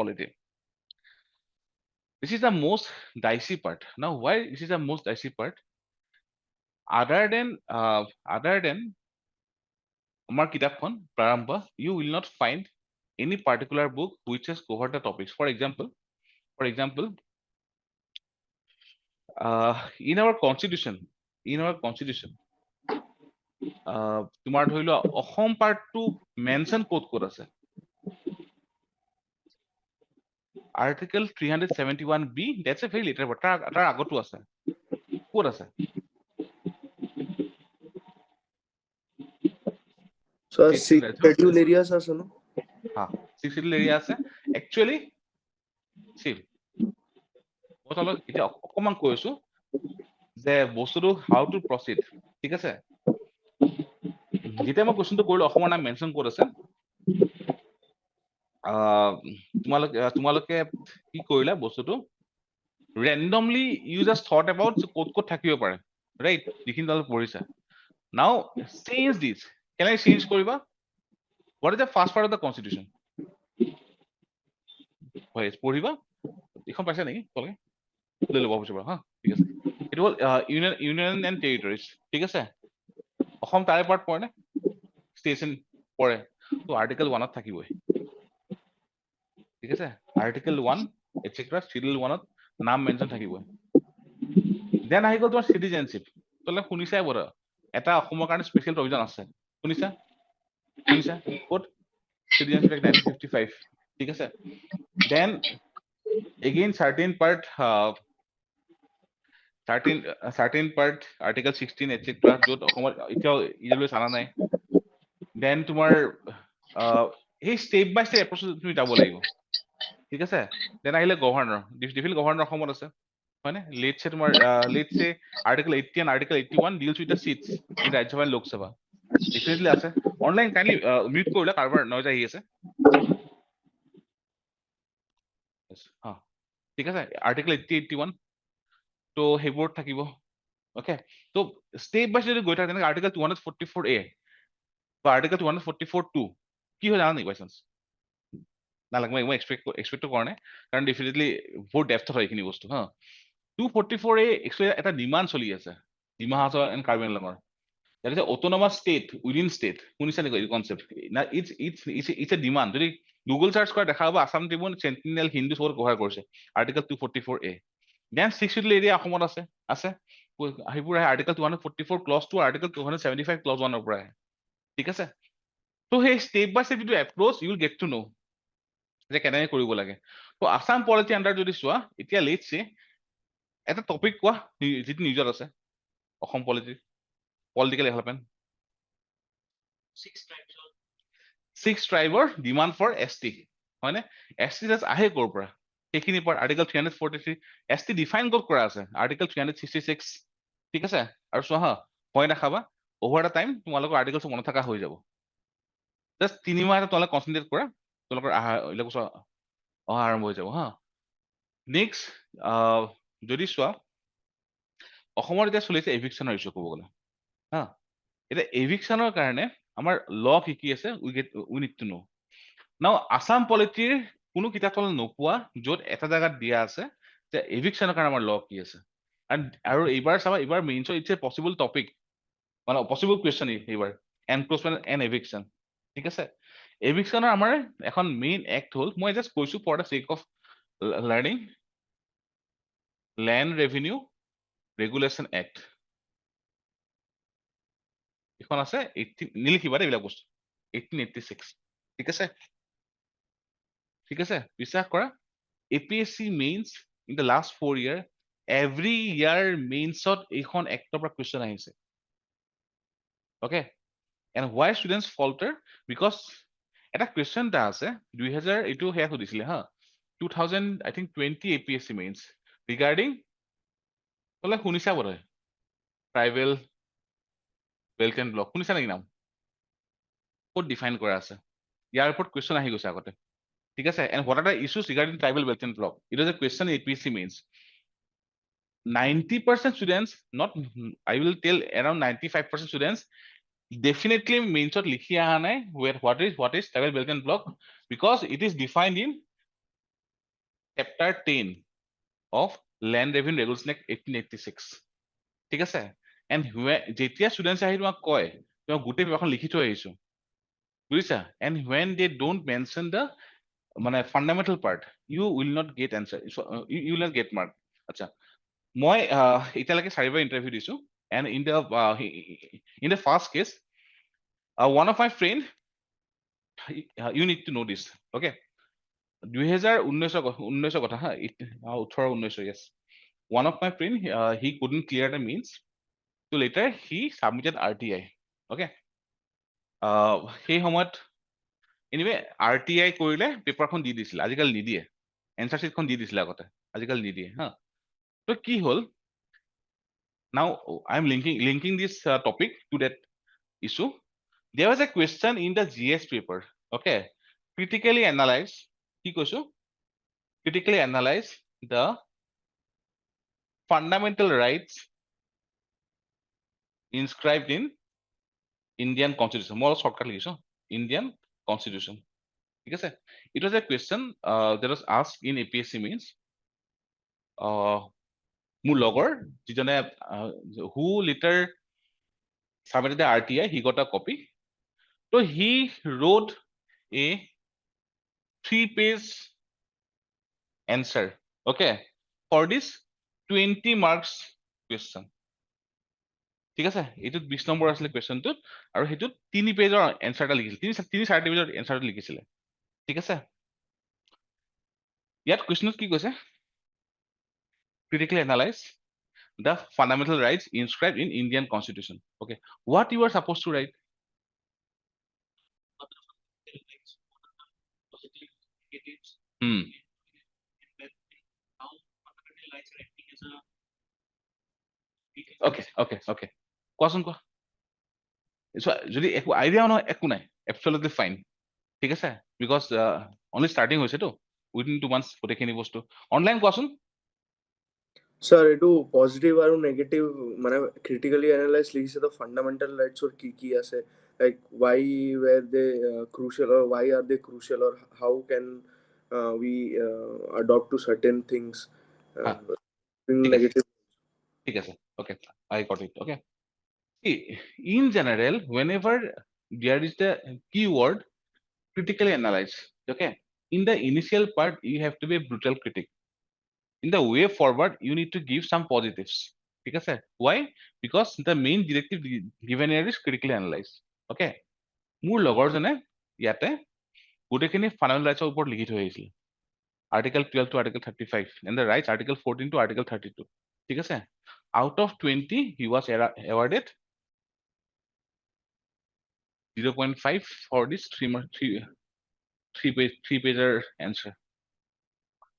polity this is the most dicey part now why this is the most dicey part other than আমাৰ কিতাপখন প্ৰাৰম্ভ you will not find any particular book which has covered the topics for example in our constitution তোমাৰ ধৰি লোৱা অসম পাৰ্টটো mention ক'ত আছে Article 371B, that's a very later word. তাৰ আগতো আছে ক'ত আছে So schedule areas আছে ন হা schedule area আছে actually see মই তোমাক এতিয়া অকমান কৈ আছো যে বস্তুটো হাউ টু প্ৰচিড ঠিক আছে যেতিয়া মই কোৱেশ্চনটো কৰিলো অসমৰ নাম মেনশ্যন ক'ত আছে তোমালোকে কি কৰিলা বস্তুটো randomly you just thought about ক'ত থাকিব পাৰে ৰাইট যিখিনি তোমালোকে পঢ়িছা now change this কেনেকৈ চেঞ্জ কৰিবা what is the first part of the constitution হয় পঢ়িবা এইখন পাইছা নেকি তোমালোকে লৈ ল'ব পাৰিবা হা ঠিক আছে এইটো হ'ল ইউনিয়ন এণ্ড টেৰিটৰিজ ঠিক আছে অসম তাৰে পাৰ্ট পৰে নে ষ্টেচন পৰে তো আৰ্টিকেল 1ত থাকিবই ঠিক আছে আৰ্টিকেল 1 এটচেট্ৰা শিডিউল 1ত নাম মেনশ্যন থাকিবই দেন আহি গ'ল তোমাৰ চিটিজেনশ্বিপ তোমালোকে শুনিছাই বোধ এটা অসমৰ কাৰণে স্পেচিয়েল প্ৰভিজন আছে শুনিছা ক'ত চিটিজেনশ্বিপ এক্ট 1955 ঠিক আছে then again certain part article 16 etc য'ত অসমৰ এতিয়াও ইজলৈ জানা নাই দেন তোমাৰ এই ষ্টেপ বাই ষ্টেপ এপ্ৰ'চ তুমি যাব লাগিব ঠিক আছে দেন আহিলে গভৰ্ণৰ ডিফিল্ড গভৰ্ণৰ অসমত আছে হয় নে লেটছে তোমাৰ let's say article 80 and article 81 deals with the seats in Rajya Sabha and Lok Sabha definitely আছে অনলাইন কাইণ্ডলি মিউট কৰিলে কাৰোবাৰ নইজ আহি আছে হা ঠিক আছে আৰ্টিকল 80 81 তো সেইবোৰত থাকিব অ'কে তো ষ্টেপ বাই ষ্টেপ গৈ থাকে তেনেকৈ আৰ্টিকল 244A বা আৰ্টিকল 244(2) কি হয় জানা নেকি বাই চান্স নালাগে মই এক্সপেক্টটো কৰা নাই কাৰণ ডেফিনেটলি বহুত ডেপথত হয় এইখিনি বস্তু হা 244A একচুৱেলি এটা ডিমাণ্ড চলি আছে ডিমা হাছাও এণ্ড কাৰ্বি আংলঙৰ that is a autonomous state within state শুনিছা নেকি এই কনচেপ্ট না ইটস এ ডিমাণ্ড যদি গুগল চাৰ্চ কৰা দেখা পাব আসাম ট্ৰিবিউন চেন্টিনেল হিন্দু সবত কভাৰ কৰিছে article 244A then 6 schedule area অসমত আছে সেইবোৰ আহে আৰ্টিকল 244 ক্লজ 2 আৰ্টিকল 275 ক্লজ 1 ৰ পৰা আহে ঠিক আছে তো সেই ষ্টেপ বাই ষ্টেপ যিটো approach you will get to know' যে কেনেকৈ কৰিব লাগে তো আসাম পলিটি আণ্ডাৰ যদি চোৱা এতিয়া লেটছে এটা টপিক কোৱা যিটো নিউজত আছে অসম পলিটিকেল ডেভেলপমেণ্ট 6 ট্ৰাইবৰ ডিমাণ্ড ফৰ ST হয়নে ST জাস্ট আহে ক'ৰ পৰা সেইখিনি পৰা আৰ্টিকল 343 ST ডিফাইন ক'ত কৰা আছে আৰ্টিকল 366 ঠিক আছে আৰু চোৱা হা ভয় নাখাবা অভাৰ দা টাইম তোমালোকৰ আৰ্টিকলছ মনত থকা হৈ যাব জাস্ট 3 মাহ তোমালোকে কনচেন্ট্ৰেট কৰা তোমালোকৰ এইবিলাক অহা আৰম্ভ হৈ যাব হা নেক্সট যদি চোৱা অসমৰ এতিয়া চলিছে এভিকশ্যনৰ ইছ্যু ক'ব গ'লে হা এতিয়া এভিকশ্যনৰ কাৰণে আমাৰ ল কি আছে উই নিড টু নো নাও আসাম পলিটিৰ কোনো কিতাপ তলত নোপোৱা য'ত এটা জায়গাত দিয়া আছে যে এভিকশ্যনৰ কাৰণে আমাৰ ল কি আছে আৰু এইবাৰ চাবা এইবাৰ মেইনছৰ ইটছ এ পচিবল টপিক মানে পচিবল কুৱেশ্যন এইবাৰ এনক্ৰোচমেণ্ট এণ্ড এভিকশ্যন ঠিক আছে এভিকশ্যনৰ আমাৰ এখন মেইন এক্ট হ'ল মই জাষ্ট কৈছো for the sake of learning land revenue regulation act এখন আছে 18 নিলিখিবা দেই এইবিলাক বস্তু 1886 ঠিক আছে বিশ্বাস কৰা APSC mains in the last 4 year every year মেইনছত এইখন এক্টৰ পৰা কুৱেশ্যন আহিছে okay and why students falter because এটা কুৱেশ্যন এটা আছে 2000 এইটো সেয়া সুধিছিলে হা 2000 I think 20 APSC mains regarding ক'লে শুনিছা বোধহয় ট্ৰাইবেল বেল্ট এণ্ড ব্লক শুনিছা নেকি নাম ক'ত ডিফাইন কৰা আছে ইয়াৰ ওপৰত কুৱেশ্যন আহি গৈছে আগতে ঠিক আছে and what are the issues regarding tribal belt and block it is a question APSC means 90% students not I will tell around 95% students definitely means what likhi aha nai where what is tribal belt and block because it is defined in chapter 10 of land revenue regulation act 1886 ঠিক আছে and যেতিয়া students আহি তোমাক কয় তোমাক গোটেই পেপাৰখন লিখি থৈ আহিছো বুজিছা and when they don't mention the মানে fundamental part you will not get answer you will not get mark আচ্ছা মই এতিয়ালৈকে 4বাৰ ইন্টাৰভিউ দিছো and in the first case one of my friend you need to know this okay 2019 কথা হা 18-19 yes one of my friend he couldn't clear the means so later he submitted RTI okay সেই সময়ত anyway RTI কৰিলে পেপাৰখন দি দিছিল আজিকালি নিদিয়ে answer শিটখন দি দিছিল আগতে আজিকালি নিদিয়ে হা তো কি হ'ল now I am linking this topic to that issue there was a question in the GS paper okay critically analyze কি কৈছো critically analyze the fundamental rights inscribed in Indian constitution মই shortcut লিখিছো Indian constitution ঠিক আছে it was a question that was asked in APSC means মোৰ লগৰ যিজনে who later submitted the RTI he got a copy so he wrote a 3-page answer okay for this 20 marks question ঠিক আছে এইটোত 20 number আছিল কুৱেশ্যনটোত আৰু হেতুত 3 পেজৰ এনসাৰটা লিখিছিল 3-4 পেজৰ এনসাৰটা লিখিছিল ঠিক আছে ইয়াত কুৱেশ্যনত কি কৈছে critically analyze the fundamental rights inscribed in Indian constitution okay what you are supposed to write okay কোৱাচোন কোৱা যদি একো আইডিয়া নহয় একো নাই absolutely fine ঠিক আছে because only starting হৈছে তো within 2 months গোটেইখিনি বস্তু অনলাইন কোৱাচোন স্যার এটু পজিটিভ আর নেগেটিভ মানে ক্রিটিক্যালি অ্যানালাইজ লিখছে তো ফান্ডামেন্টাল রাইটস ওর কি আছে like why were they crucial or why are they crucial or how can we adopt to certain things in negative ঠিক আছে okay I got it okay see in general whenever there is the keyword critically analyze okay in the initial part you have to be a brutal critic in the way forward you need to give some positives ঠিক আছে why because the main directive given here is critically analyze okay মোৰ লগৰজনে ইয়াতে গোটেইখিনি fundamental ৰাইটছৰ ওপৰত লিখি থৈ আহিছিল article 12 to article 35 and the rights article 14 to article 32 ঠিক আছে out of 20 he was awarded 0.5 for this three pager answer.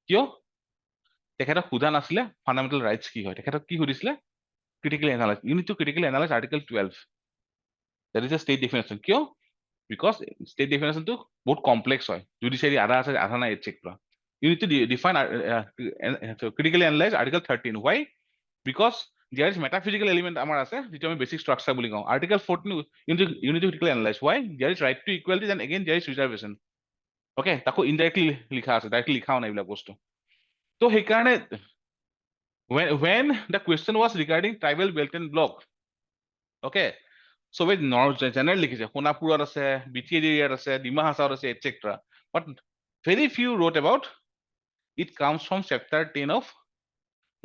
কিয় তেখেতক সোধা নাছিলে ফাণ্ডামেণ্টেল ৰাইটছ কি হয়, তেখেতক কি সুধিছিলে critically analyse. You need to critically analyse article 12, that is a state definition. কিয়? Because state definition to বহুত complex হয়, judiciary আধা আছে আধা নাই etc. You need to define critically analyze article 13. Why? Because there is metaphysical element আমাৰ আছে যেটো আমি basic structure বুলি কওঁ। article 14 you need to critically analyze. Why? There is right to equality and again there is reservation. Okay, তাকো indirectly লিখা আছে, directly লিখাও নাই এইবিলাক বস্তু। তো সেইকাৰণে when the question was regarding tribal belt and block, okay, চবে জেনেৰেল লিখিছে, সোণাপুৰত আছে, বিটিএডি এৰিয়াত আছে, ডিমা হাছাওত আছে etc. But very few wrote about it comes from chapter 10 of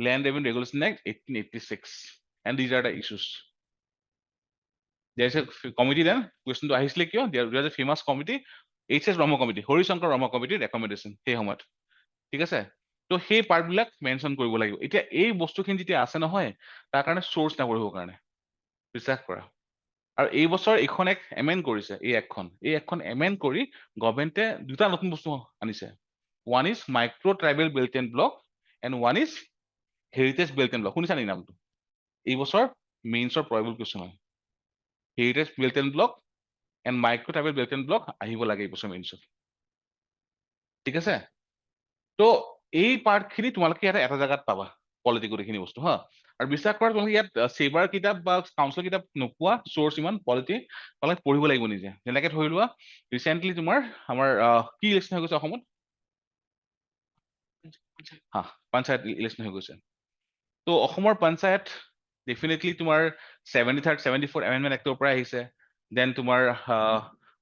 Land Revenue Regulation Act 1886, and these are the issues. There is a committee then, question to আহিছিলে কিয়, there is a famous committee, HS Brahma committee, Hori Shankar Brahma committee recommendation সেই সময়ত, ঠিক আছে। তো সেই part বিলাক mention কৰিব লাগিব। এতিয়া এই বস্তুখিনি যেতিয়া আছে নহয় তাৰ কাৰণে চ'ৰ্চ নকৰিবৰ কাৰণে বিশ্বাস কৰা। আৰু এই বছৰ এইখন এক এমেণ্ড কৰিছে, এই একখন এমেণ্ড কৰি গভৰ্ণমেণ্টে দুটা নতুন বস্তু আনিছে। One is micro' tribal belt and block and one is heritage belt and block. শুনিছা নেকি নামটো? এই বছৰ মেইনছৰ প্ৰয়েবল কুৱেশ্যন হয়, heritage belt and block and micro' tribal belt and block আহিব লাগে এই বছৰ মেইনছত, ঠিক আছে। তো এই পাৰ্টখিনি তোমালোকে ইয়াতে এটা জেগাত পাবা, পলিটিকৰ এইখিনি বস্তু হা। আৰু বিশ্বাস কৰা তোমালোকে ইয়াত চেবাৰ কিতাপ বা কাউন্সিলৰ কিতাপ নোপোৱা, চ'ৰ্চ ইমান পলিটি তোমালোকে পঢ়িব লাগিব নিজে। যেনেকে ধৰি লোৱা ৰিচেণ্টলি তোমাৰ আমাৰ কি ইলেকশ্যন হৈ গৈছে অসমত, হা পঞ্চায়ত ইলেকশ্যন হৈ গৈছে। তো অসমৰ পঞ্চায়ত ডেফিনেটলি তোমাৰ 73rd 74th এমেণ্ডমেণ্ট এক্টৰ পৰা আহিছে। দেন তোমাৰ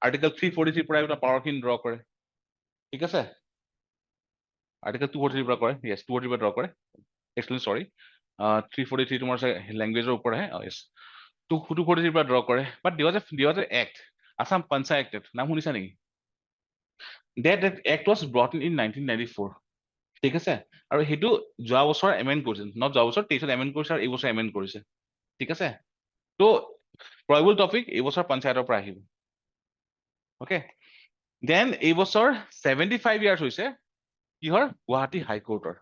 আৰ্টিকল 343 পৰা এটা পাৱাৰখিনি ড্ৰ কৰে, ঠিক আছে। আৰ্টিকল 243 পৰা কৰে, য়েছ 243 পৰা ড্ৰ কৰে, এক্সুৱেলি চৰি 343 তোমাৰ লেংগুৱেজৰ ওপৰত আহে, য়েছ 243 পৰা ড্ৰ কৰে। বাট দেৱাৰ এক্ট, আছাম পঞ্চায়ত এক্ট, নাম শুনিছা নেকি? That act was brought in 1994, ঠিক আছে। আৰু সেইটো যোৱা বছৰ এমেণ্ড কৰিছে, নট যোৱা বছৰ 23ত এমেণ্ড কৰিছে আৰু এই বছৰ এমেণ্ড কৰিছে, ঠিক আছে। তো প্ৰয়েবল টপিক এই বছৰ পঞ্চায়তৰ পৰা আহিব, অ'কে। দেন এই বছৰ 75 ইয়াৰ্ছ হৈছে কিহৰ, গুৱাহাটী হাইকোৰ্টৰ,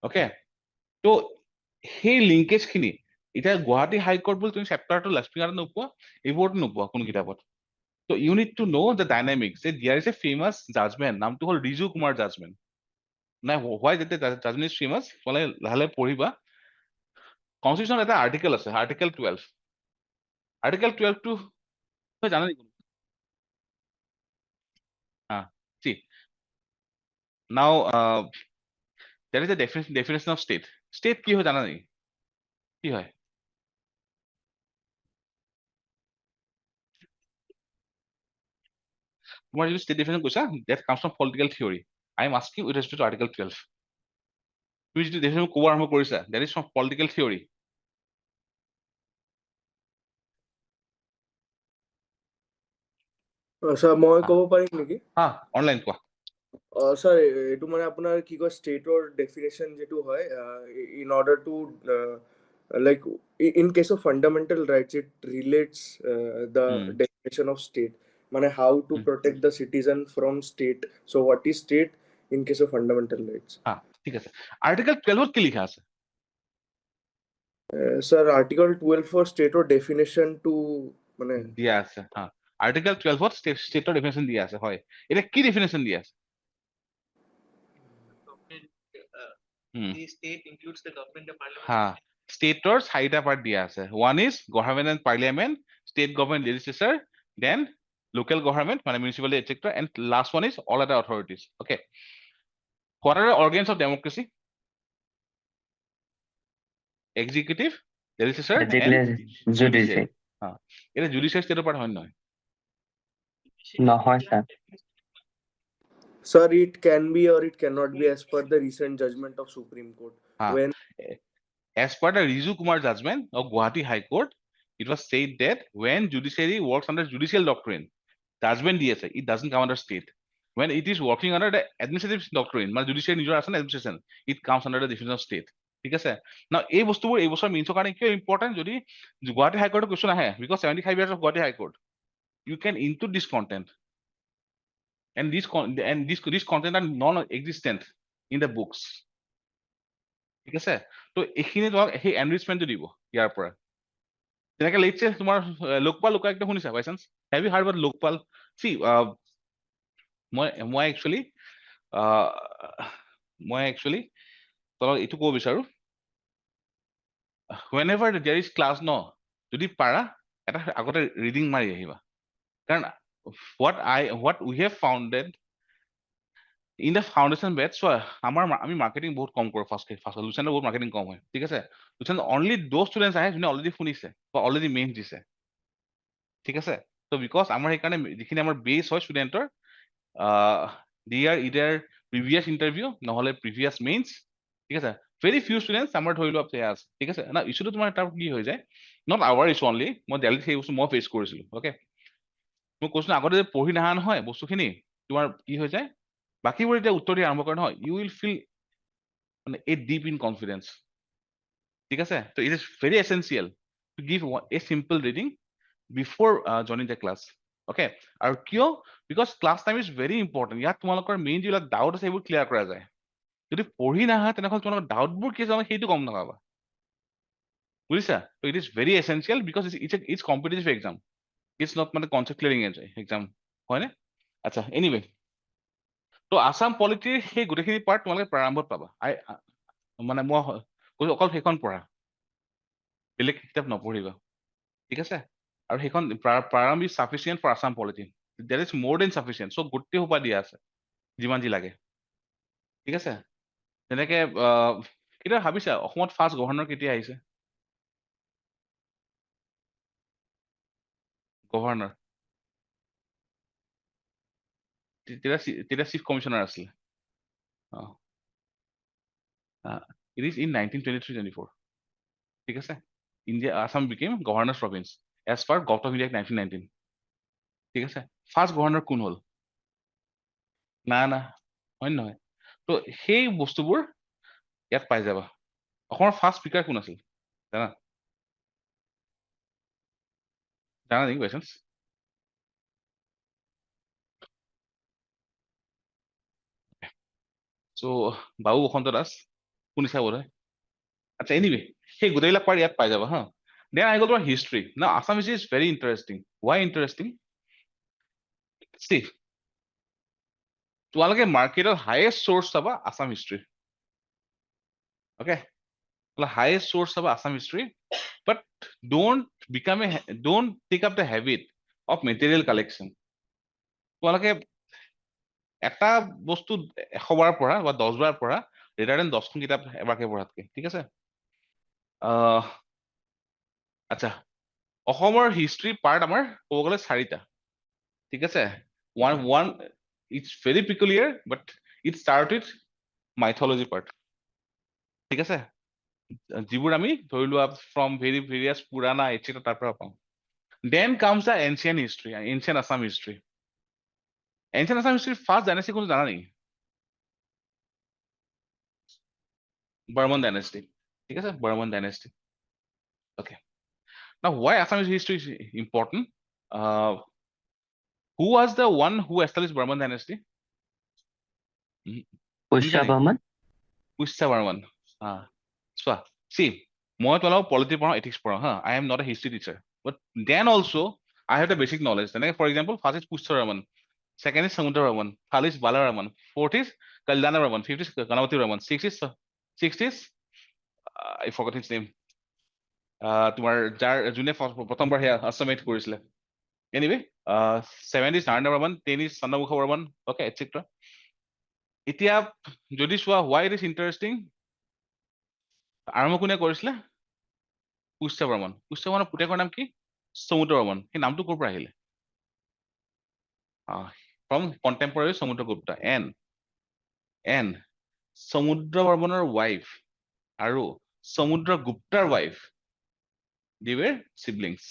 অ'কে। তো সেই লিংকেজখিনি এতিয়া গুৱাহাটী হাইকোৰ্ট বুলি তুমি চেপ্টাৰটো লাষ্টিঙত নোপোৱা, এইবোৰতো নোপোৱা কোনো কিতাপত। তো you need to know' the dynamics, যে there is a famous judgement, নামটো হ'ল ৰিজু কুমাৰ জাজমেণ্ট। নাই হোৱাই যেতিয়া জাজমেণ্ট ইজ ফেমাছ, তোমালোকে লাহে পঢ়িবা। কনষ্টিটিউশ্যন এটা আৰ্টিকেল আছে, আৰ্টিকেল 12। আৰ্টিকেল 12টো জানা নেকি? See, now there is a definition of state. State কি হয় জানা নেকি? কি হয়? তোমাৰ যিটো state definition কৈছা, that comes from political theory. I am asking with respect to article 12. তুমি যিটো definition ক'ব আৰম্ভ কৰিছা, that is from political theory. Sir মই ক'ব পাৰিম নেকি? অনলাইন কোৱা। স্যাৰ এইটো মানে আপোনাৰ কি কয় ষ্টেটৰ ডেফিনেশ্যন যেটো হয়, in order to like in case of fundamental rights it relates the definition of state, মানে how to protect the citizen from state. So' what is state in case of fundamental rights. ঠিক আছে। Article 12ত কি লিখা আছে? Sir article 12 ষ্টেটৰ ডেফিনেশ্যনটো মানে দিয়া আছে, article 12ত ষ্টেটৰ definition দিয়া আছে, হয়। এতিয়া কি ডেফিনেশ্যন দিয়া আছে? The state includes the government, the parliament. Stateৰ 4টা পাৰ্ট দিয়া আছে। One is government and parliament, state government legislature, then local government, মানে municipality, etc. And last one is all other authorities. Okay. What are the organs of democracy? Executive, legislature, and judiciary. এটা judiciary state part হয় নহয়? নহয় sir. Sir, it can be or it cannot be as per the recent judgment of Supreme Court. When as per the Riju Kumar judgment of Guwahati High Court, it was said that when judiciary works under judicial doctrine, judgment DSA, it doesn't come under state. When it is working under the administrative doctrine, my judiciary nijor asan administration, it comes under the definition of state. ঠিক আছে না এই বস্তুবোৰ এই বছৰ মেইনছৰ কাৰণে কিয় important যদি গুৱাহাটী হাইকোৰ্টৰ কুৱেশ্যন আহে because 75 years of Guwahati high court you can include this content and this content are non-existent in the books ঠিক আছে তো এইখিনি তোমাক সেই এনৰিচমেণ্টটো দিব ইয়াৰ পৰা তেনেকে লেটছে তোমাৰ লোকপাল লোকা একদম শুনিছা by chance have you heard about Lokpal সি মই একচুৱেলি তলত এইটো ক'ব বিচাৰো whenever there is class ন যদি পাৰা এটা আগতে ৰিডিং মাৰি আহিবা কাৰণ what we have founded in the foundation batch আমি মাৰ্কেটিং বহুত কম কৰোঁ ফাৰ্ষ্ট লুচেনৰ বহুত মাৰ্কেটিং কম হয় ঠিক আছে লুচেন অনলি দ'জ ষ্টুডেণ্টছ আহে যোনে অলৰেডি শুনিছে বা অলৰেডি মেইন দিছে ঠিক আছে ত' বিকজ আমাৰ সেইকাৰণে যিখিনি আমাৰ বেছ হয় ষ্টুডেণ্টৰ দি আৰ ইডাৰ প্ৰিভিয়াছ ইণ্টাৰভিউ নহ'লে প্ৰিভিয়াছ মেইনছ ঠিক আছে ভেৰি ফিউ ষ্টুডেণ্টছ আমাৰ ধৰি লোৱা সেয়া আছে ঠিক আছে না ইছ্যুটো তোমাৰ তাৰ কি হৈ যায় নট আৱাৰ ইছ্যু অনলি মই দেলহিত সেই বস্তু মই ফেচ কৰিছিলোঁ অ'কে মই কৈছোঁ আগতে যে পঢ়ি নাহা নহয় বস্তুখিনি তোমাৰ কি হৈ যায় বাকীবোৰ এতিয়া উত্তৰ দিয়া আৰম্ভ কৰে নহয় ইউ উইল ফিল মানে এ ডিপ ইন কনফিডেন্স ঠিক আছে তো it is very essential to give a simple reading before joining the class okay আৰু কিয় because class time is very important ইয়াত তোমালোকৰ মেইন যিবিলাক ডাউট আছে সেইবোৰ ক্লিয়াৰ কৰা যায় যদি পঢ়ি নাহা তেনেহ'লে তোমালোকৰ ডাউটবোৰ কি আছে সেইটো গম নাপাবা বুজিছা তো it is very essential because it's competitive exam it's not মানে কনচেপ্ট ক্লিয়াৰিং এক্সাম হয়নে আচ্ছা এনিৱে তো আছাম পলিটিৰ সেই গোটেইখিনি পাৰ্ট তোমালোকে প্ৰাৰম্ভত পাবা মানে মই কৈছো অকল সেইখন পঢ়া বেলেগ কিতাপ নপঢ়িবা ঠিক আছে আৰু সেইখন প্ৰাৰম্ভ is sufficient for Assam polity that is মোৰ দেন চাফিচিয়েণ্ট চ' গোটেই সোপা দিয়া আছে যিমান যি লাগে ঠিক আছে তেনেকে কেতিয়া ভাবিছা অসমত ফাৰ্ষ্ট গভৰ্ণৰ কেতিয়া আহিছে গভৰ্ণৰ তেতিয়া চিফ কমিশ্যনাৰ আছিলে ইট ইজ ইন 1923-24 ঠিক আছে India Assam became governor's province as per govt of India 1919 ঠিক আছে ফাৰ্ষ্ট গভৰ্ণৰ কোন হ'ল না হয় নহয় তো সেই বস্তুবোৰ ইয়াত পাই যাবা অসমৰ ফাৰ্ষ্ট স্পীকাৰ কোন আছিল জানা নেকি বাই চান্স চ' বাবু বসন্ত দাস শুনিছা বোধ হয় আচ্ছা এনিৱে সেই গোটেইবিলাক পাৰ্ট ইয়াত পাই যাবা হা দেন আহি গ'ল তোমাৰ হিষ্ট্ৰী না Assam history is very interesting why interesting চি তোমালোকে মাৰ্কেটৰ হায়েষ্ট চ'ৰ্চ চাবা Assam history okay highest source চাবা Assam history but don't take up the habit of material collection তোমালোকে এটা বস্তু 100 বাৰ পঢ়া বা 10 বাৰ পঢ়া ৰেডাৰ দেন 10খন কিতাপ এবাৰকে পঢ়াতকে ঠিক আছে আচ্ছা অসমৰ হিষ্ট্ৰী পাৰ্ট আমাৰ ক'ব গ'লে 4টা ঠিক আছে one it's very peculiar but it start with mythology part ঠিক আছে যিবোৰ আমি ধৰি লোৱা ফ্ৰম ভেৰিয়াছ পুৰাণা এটচেট্ৰা তাৰ পৰা পাওঁ then comes the ancient history ancient Assam history ancient Assam history first dynasty কোনো জানা নেকি বৰ্মন ডাইনেষ্টি ঠিক আছে Varman dynasty okay now why Assamese history is important who was the one who established Burman dynasty Pushya Burman. Pushya Burman so see মই তোমালোকক polity পঢ়াওঁ ethics পঢ়াওঁ হা I am not a history teacher but then also I have the basic knowledge তেনেকে for example first is Pushya Burman second is Samudra Burman third is Bala Burman fourth is Kalyana Burman fifth is Ganapati Burman sixth is I forgot his name তোমাৰ যাৰ যোনে প্ৰথমবাৰ সেয়া আছামেট কৰিছিলে anyway 7 is Narendra Burman 10 is Chandramukha Burman okay etc এতিয়া যদি চোৱা why it is interesting আৰম্ভ কোনে কৰিছিলে পুষ্য বৰ্মন পুতেকৰ নাম কি সমুদ্ৰ বৰ্মন সেই নামটো ক'ৰ পৰা আহিলে from contemporary Samudra Gupta and সমুদ্ৰ বৰ্মনৰ wife আৰু সমুদ্ৰ গুপ্তাৰ wife they were siblings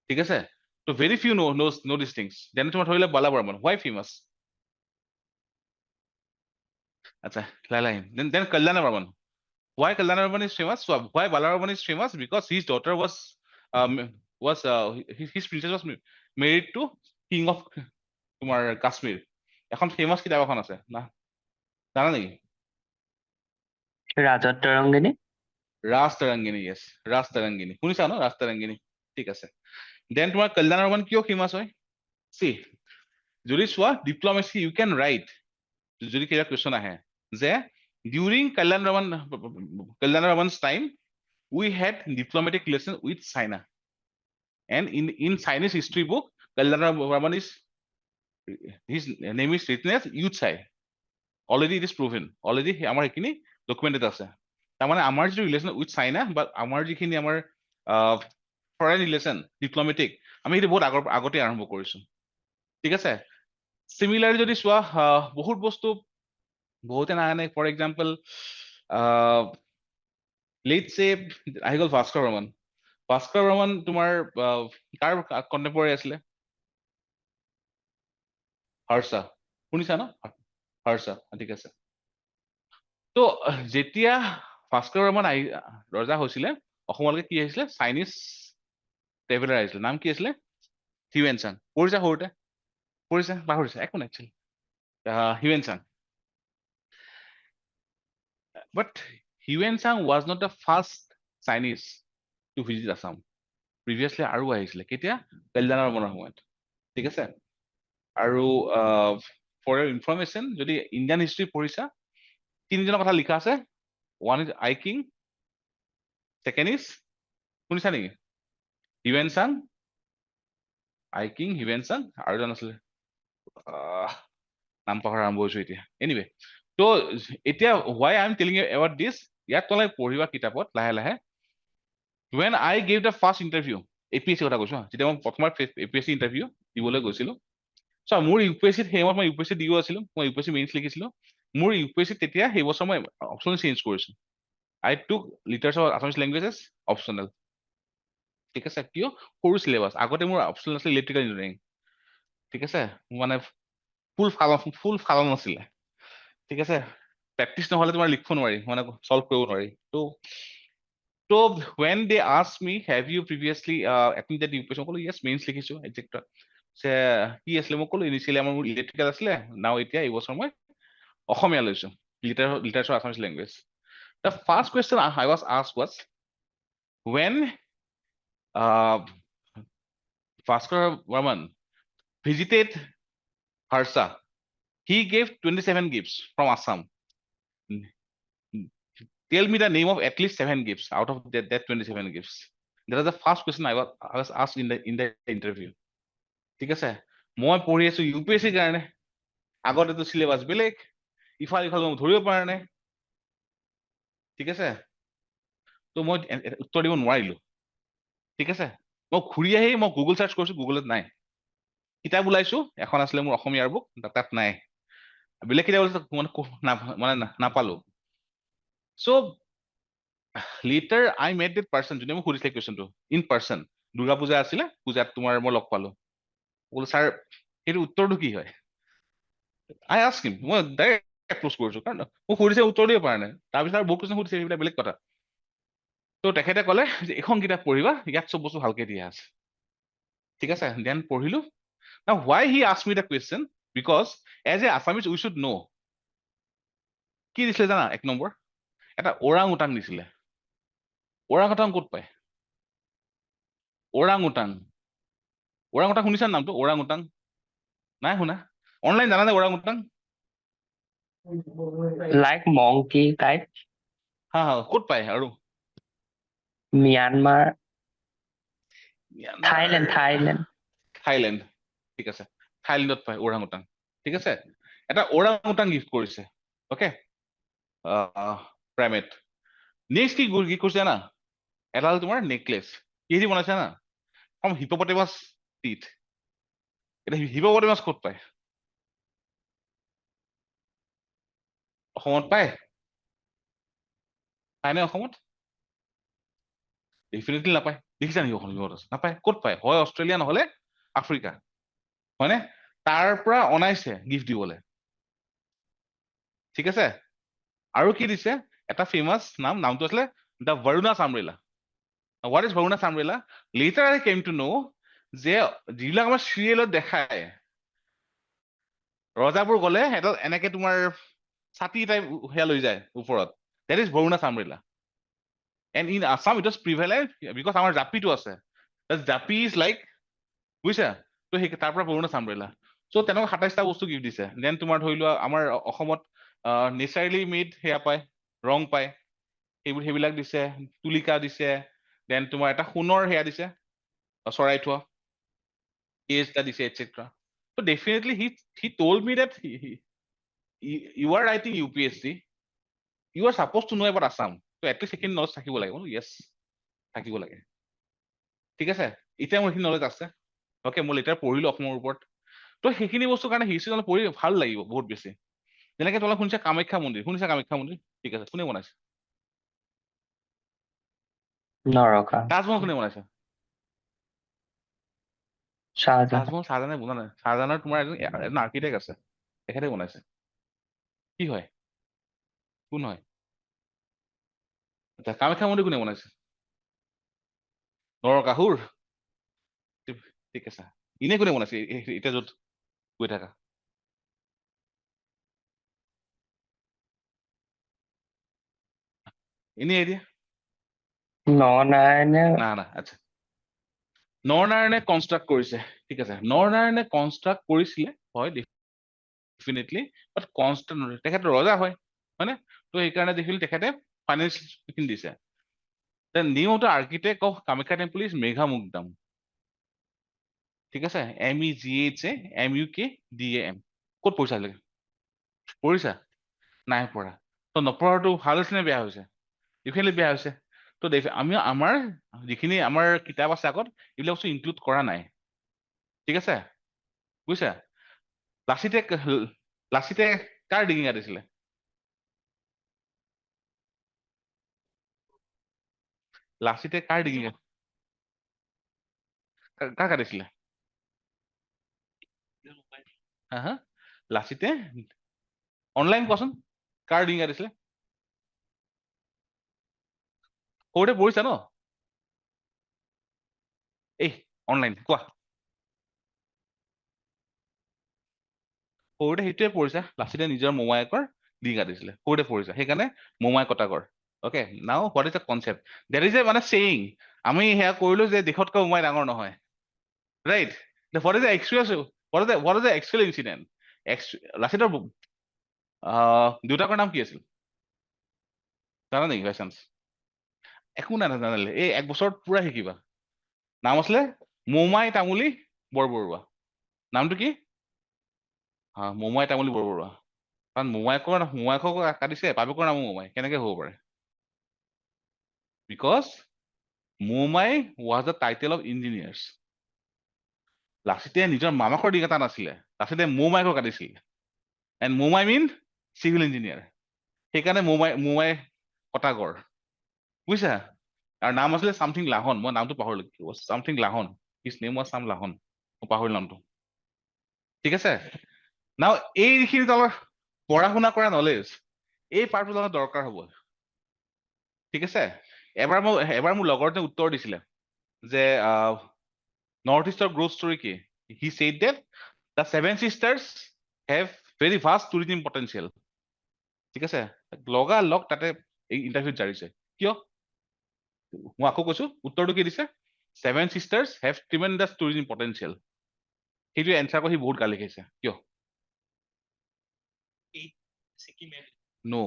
ঠিক আছে so very few know these things then তোমাৰ ধৰিলে বালা বৰ্মন why famous আচ্ছা line then Kalyana Burman Why Kalyana Varman is famous? So why Balaraman is famous? Because his daughter was his princess was married to king of তোমাৰ কাশ্মীৰ এখন famous কিতাপ এখন আছে না জানা নেকি ৰাজত তৰংগিনী ৰাজ তৰংগিনী yes ৰাজ তৰংগিনী শুনিছা ন ৰাজ তৰংগিনী ঠিক আছে দেন তোমাৰ কল্যাণ বৰ্মন কিয় ফেমাস হয় সি যদি চোৱা ডিপ্লোমেসি ইউ ক্যান ৰাইট যদি কিবা কোৱেশ্চন আহে যে ডিউৰিং কল্যাণ বৰ্মন's time we had diplomatic relations with China and in Chinese history book Kallana Varman is his name is written as Yuchai already it is proven already আমাৰ এখিনি documented আছে তাৰমানে আমাৰ যে ৰিলেশন উইথ চাইনা বা আমাৰ যিখিনি আমাৰ ফৰেন ৰিলেশন ডিপ্লোমেটিক আমি এটো বহুত আগতে আৰম্ভ কৰিছো ঠিক আছে সিমিলাৰ যদি চোৱা বহুত বস্তু বহুতে নাজানে ফৰ এক্সাম্পল লেটস সে আহি গল ভাস্কৰ বৰ্মন তোমাৰ কাৰ কন্টেম্পৰাৰী আছিলে হৰ্ষা শুনিছা ন হৰ্ষা ঠিক আছে তো যেতিয়া ভাস্কৰ বৰ্মন ৰজা হৈছিলে অসমলৈকে কি আহিছিলে চাইনিজ ট্ৰেভেলাৰ আহিছিলে নাম কি আছিলে হিউৱেনচাং পঢ়িছা সৰুতে পঢ়িছা পাহৰিছা একো নাই একচুৱেলি হিউৱেনচাং but হিউৱেনচাং was not the first Chinese to visit Assam previously আৰু আহিছিলে কেতিয়া কল্যাণ বৰ্মনৰ সময়ত ঠিক আছে আৰু ফৰ your information যদি ইণ্ডিয়ান হিষ্ট্ৰী পঢ়িছা তিনিজনৰ কথা লিখা আছে one is I King second is শুনিছা নেকি হিউৱেনচাং I King হিউৱেনচাং আৰু জন আছিলে নাম পাহৰা আৰম্ভ হৈছো এতিয়া এনিৱে তো এতিয়া why I am telling you about this ইয়াত তলাই পঢ়িবা কিতাপত লাহে লাহে when I gave the first interview APSC কথা কৈছো যেতিয়া মই প্ৰথমবাৰ APSC ইন্টাৰভিউ দিবলৈ গৈছিলো সো মোৰ UPSC হেমত মই UPSC দিও আছিলো মই UPSC মেইনছ লিখিছিলো মোৰ UPSC তেতিয়া সেই বছৰ মই অপচন চেঞ্জ কৰিছো I took literature of Assamese languages optional ঠিক আছে কিয় সৰু সিলেবাস আগতে মোৰ অপচনেল আছিল ইলেক্ট্ৰিকেল ইঞ্জিনিয়াৰিং ঠিক আছে মানে ফুল ফালা নাছিলে ঠিক আছে প্ৰেক্টিস নহলে তোমাৰ লিখিব নোৱাৰি মানে সলভ কৰিব নোৱাৰি তো when they asked me have you previously attended UPSC মই ক'লো yes মেইনছ লিখিছো etc কি আছিলে মই ক'লো ইনিশিয়ালি আমাৰ ইলেক্ট্ৰিকেল আছিলে নাও এতিয়া এই বছৰ মই অসমীয়া লৈছো literature Assamese language the first question I was asked was when Bhaskar Varman visited Harsha he gave 27 gifts from Assam tell me the name of at least 7 gifts out of that 27 gifts that was the first question I was asked in the interview ঠিক আছে মই পঢ়ি আছো UPSC কাৰণে আগতে তো syllabus বেলেগ ইফাল মই ধৰিব পৰা নাই ঠিক আছে তো মই উত্তৰ দিব নোৱাৰিলো ঠিক আছে মই ঘূৰি আহি মই গুগল সাৰ্চ কৰিছো গুগলত নাই কিতাপ ওলাইছো এখন আছিলে মোৰ অসমীয়াৰ বুক তাত নাই বেলেগ কিতাপ মানে নাপালো so later I met that person যোনে মোক সুধিছিলে কোৱেশ্চনটো ইন পাৰ্সন দুৰ্গা পূজা আছিলে পূজাত তোমাৰ মই লগ পালো বলে স্যাৰ এৰ উত্তৰটো কি হয় I asked him মই ডাইৰেক্ট এপ্ৰোচ কৰিছো কাৰণ মোক সুধিছে উত্তৰ দিব পৰা নাই তাৰপিছত আৰু বহুত কোৱেশ্চন সুধিছে এইবিলাক বেলেগ কথা তো তেখেতে ক'লে যে এখন কিতাপ পঢ়িবা ইয়াত সব বস্তু ভালকে দিয়া আছে ঠিক আছে দেন পঢ়িলো now why he asked me the question because as a Assamese we should know কি দিছিলে জানা এক নম্বৰ এটা ওৰাং উটাং দিছিলে ওৰাং উটাং ক'ত পায় ওৰাং উটাং শুনিছা নামটো ওৰাং উটাং নাই শুনা অনলাইন জানা নে ওৰাং উটাং like monkey type হা ক'ত পায় আৰু Myanmar Thailand ঠিক আছে থাইলেণ্ডত পায় ওৰাং উটাং ঠিক আছে এটা ওৰাং উটাং গিফট কৰিছে ওকে প্ৰাইমেট নেক্সট কি কৰিছে জানা এডাল তোমাৰ নেকলেছ কি দি বনাইছে না ফ্ৰম হিপোপটেমাছ টিথ এটা হিপোপটেমাছ ক'ত পায় অসমত পায় পায়নে অসমত ডেফিনেটলি নাপায় দেখিছা নেকি অসমত নাপায় ক'ত পায় হয় অষ্ট্ৰেলিয়া নহলে আফ্ৰিকা হয়নে তাৰ পৰা অনাইছে গিফট দিবলৈ ঠিক আছে আৰু কি দিছে এটা ফেমাস নামটো আছিলে দ্য ভাৰুণাছ আমব্ৰেলা। What is ভাৰুণাছ umbrella? Later I came to know যে যিবিলাক আমাৰ চিৰিয়েলত দেখায় ৰজাবোৰ গ'লে এডাল এনেকে তোমাৰ ছাতি টাইপ সেয়া লৈ যায় ওপৰত, that is ভাৰুণাছ umbrella. And in Assam it was prevalent because আমাৰ জাপিটো আছে, জাপি is like বুজিছা, তো সেই তাৰ পৰা ভাৰুণাছ আমব্ৰেলা। চ' তেনেকুৱা ২৭টা বস্তু গিফ্ট দিছে। দেন তোমাৰ ধৰি লোৱা আমাৰ অসমত নেচাৰেলি মেড সেয়া পায়, ৰং পায়, সেইবিলাক দিছে, তুলিকা দিছে, দেন তোমাৰ এটা সোণৰ সেয়া দিছে চৰাই থোৱা, কেজ এটা দিছে etcetera. So definitely he told me that you are writing UPSC, you are supposed to know about Assam, so at least সেইখিনি নলেজ থাকিব লাগে। yes থাকিব লাগে, ঠিক আছে। এতিয়া মোৰ সেইখিনি নলেজ আছে, অকে। মই লেটাৰ পঢ়িলো অসমৰ ওপৰত, তো সেইখিনি বস্তুৰ কাৰণে হিষ্ট্ৰী পঢ়ি ভাল লাগিব বহুত বেছি। যেনেকে তোমালোকে শুনিছা কামাখ্যা মন্দিৰ, শুনিছা কামাখ্যা মন্দিৰ, ঠিক আছে, কোনে বনাইছে? নৰকা, তাজমহল কোনে বনাইছে? শাহজাহান, তাজমহল শাহজাহানে বনোৱা নাই, শাহজাহানৰ তোমাৰ এজন আৰ্কিটেক্ট আছে, তেখেতে বনাইছে। কি হয়, কোন হয়? আচ্ছা, কামাখ্যা মন্দিৰ কোনে বনাইছে? নৰকাসুৰ, ঠিক আছে। ইনে কোনে বনাইছে এতিয়া য'ত গৈ থাকা? এনে এৰিয়া নৰনাৰায়ণে না আচ্ছা, নৰনাৰায়ণে কনষ্ট্ৰাক্ট কৰিছে, ঠিক আছে। নৰনাৰায়ণে কনষ্ট্ৰাক্ট কৰিছিলে, হয় ডেফিনেটলি, বাট কনষ্ট্ৰাক্ট তেখেত ৰজা হয়নে? তো সেইকাৰণে দেখিলে তেখেতে ফাইনেন্স দিছে। The name of the architect of Kamakya temple is Meghamukdam, ঠিক আছে, MEGHAMUKDAM। ক'ত পঢ়িছা আজিলৈকে? পঢ়িছা? নাই পঢ়া। তো নপঢ়াটো ভাল হৈছে নে বেয়া হৈছে? ডেফিনেটলি বেয়া হৈছে। তো আমি আমাৰ যিখিনি আমাৰ কিতাপ আছে আগত এইবিলাক বস্তু ইনক্লুড কৰা নাই, ঠিক আছে, বুজিছা। লাচিতে কাৰ ডিঙি কাটিছিলে? লাচিতে কাৰ ডিঙি কাৰ কাটিছিলে? হা লাচিতে অনলাইন কোৱাচোন, কাৰ ডিঙি কাটিছিলে? সৰুতে পঢ়িছা ন? এই অনলাইন কোৱা, সৰুতে সেইটোৱে পঢ়িছা, লাচিতে নিজৰ মোমায়েকৰ ডিঙি কাটিছিলে, সৰুতে পঢ়িছা, সেইকাৰণে মোমাই কটাকৰ। অকে, নাও what is the concept? That is a মানে সেইং, আমি সেয়া কৰিলো যে দেশতকৈ মোমাই ডাঙৰ নহয়, right? What is the actual, what is the actual incident? লাচিতৰ দেউতাকৰ নাম কি আছিল জানা নেকি বাই চান্স? একো নাই নাজানিলে, এই এক বছৰত পুৰা শিকিবা। নাম আছিলে মোমাই তামুলী বৰবৰুৱা। নামটো কি? মোমাই তামুলী বৰবৰুৱা। কাৰণ মোমায়েকক কাটিছে, বাপেকৰ নামো মোমাই, কেনেকে হ'ব পাৰে? Because Momai was the title of engineers. লাচিতে নিজৰ মামাকৰ ডিঙি কটা নাছিলে, লাচিতে মোমায়েকক কাটিছিল। And Momai mein civil engineer, সেইকাৰণে মোমাই কটাগৰ, বুজিছা। আৰু নাম আছিলে চামথিং লাহন, মই নামটো পাহৰিলো, something Lahon, his name was some Lahon, মই পাহৰিলো নামটো, ঠিক আছে। নাও এইখিনি তলৰ পঢ়া শুনা কৰা নলেজ, এই পাৰ্টটো অলপ দৰকাৰ হ'ব, ঠিক আছে। এবাৰ মোৰ লগৰতে উত্তৰ দিছিলে যে নৰ্থ ইষ্টৰ গ্ৰোথ ষ্টৰী কি? He said that the seven sisters have very vast tourism potential, ঠিক আছে। লগালগ তাতে ইণ্টাৰভিউত জাৰিছে, কিয়? মই আকৌ কৈছো উত্তৰটো কি দিছে? Seven sisters have tremendous tourism potential. সেইটো এনচাৰ কৰি সি বহুত গালি খাইছে, কিয়? নো,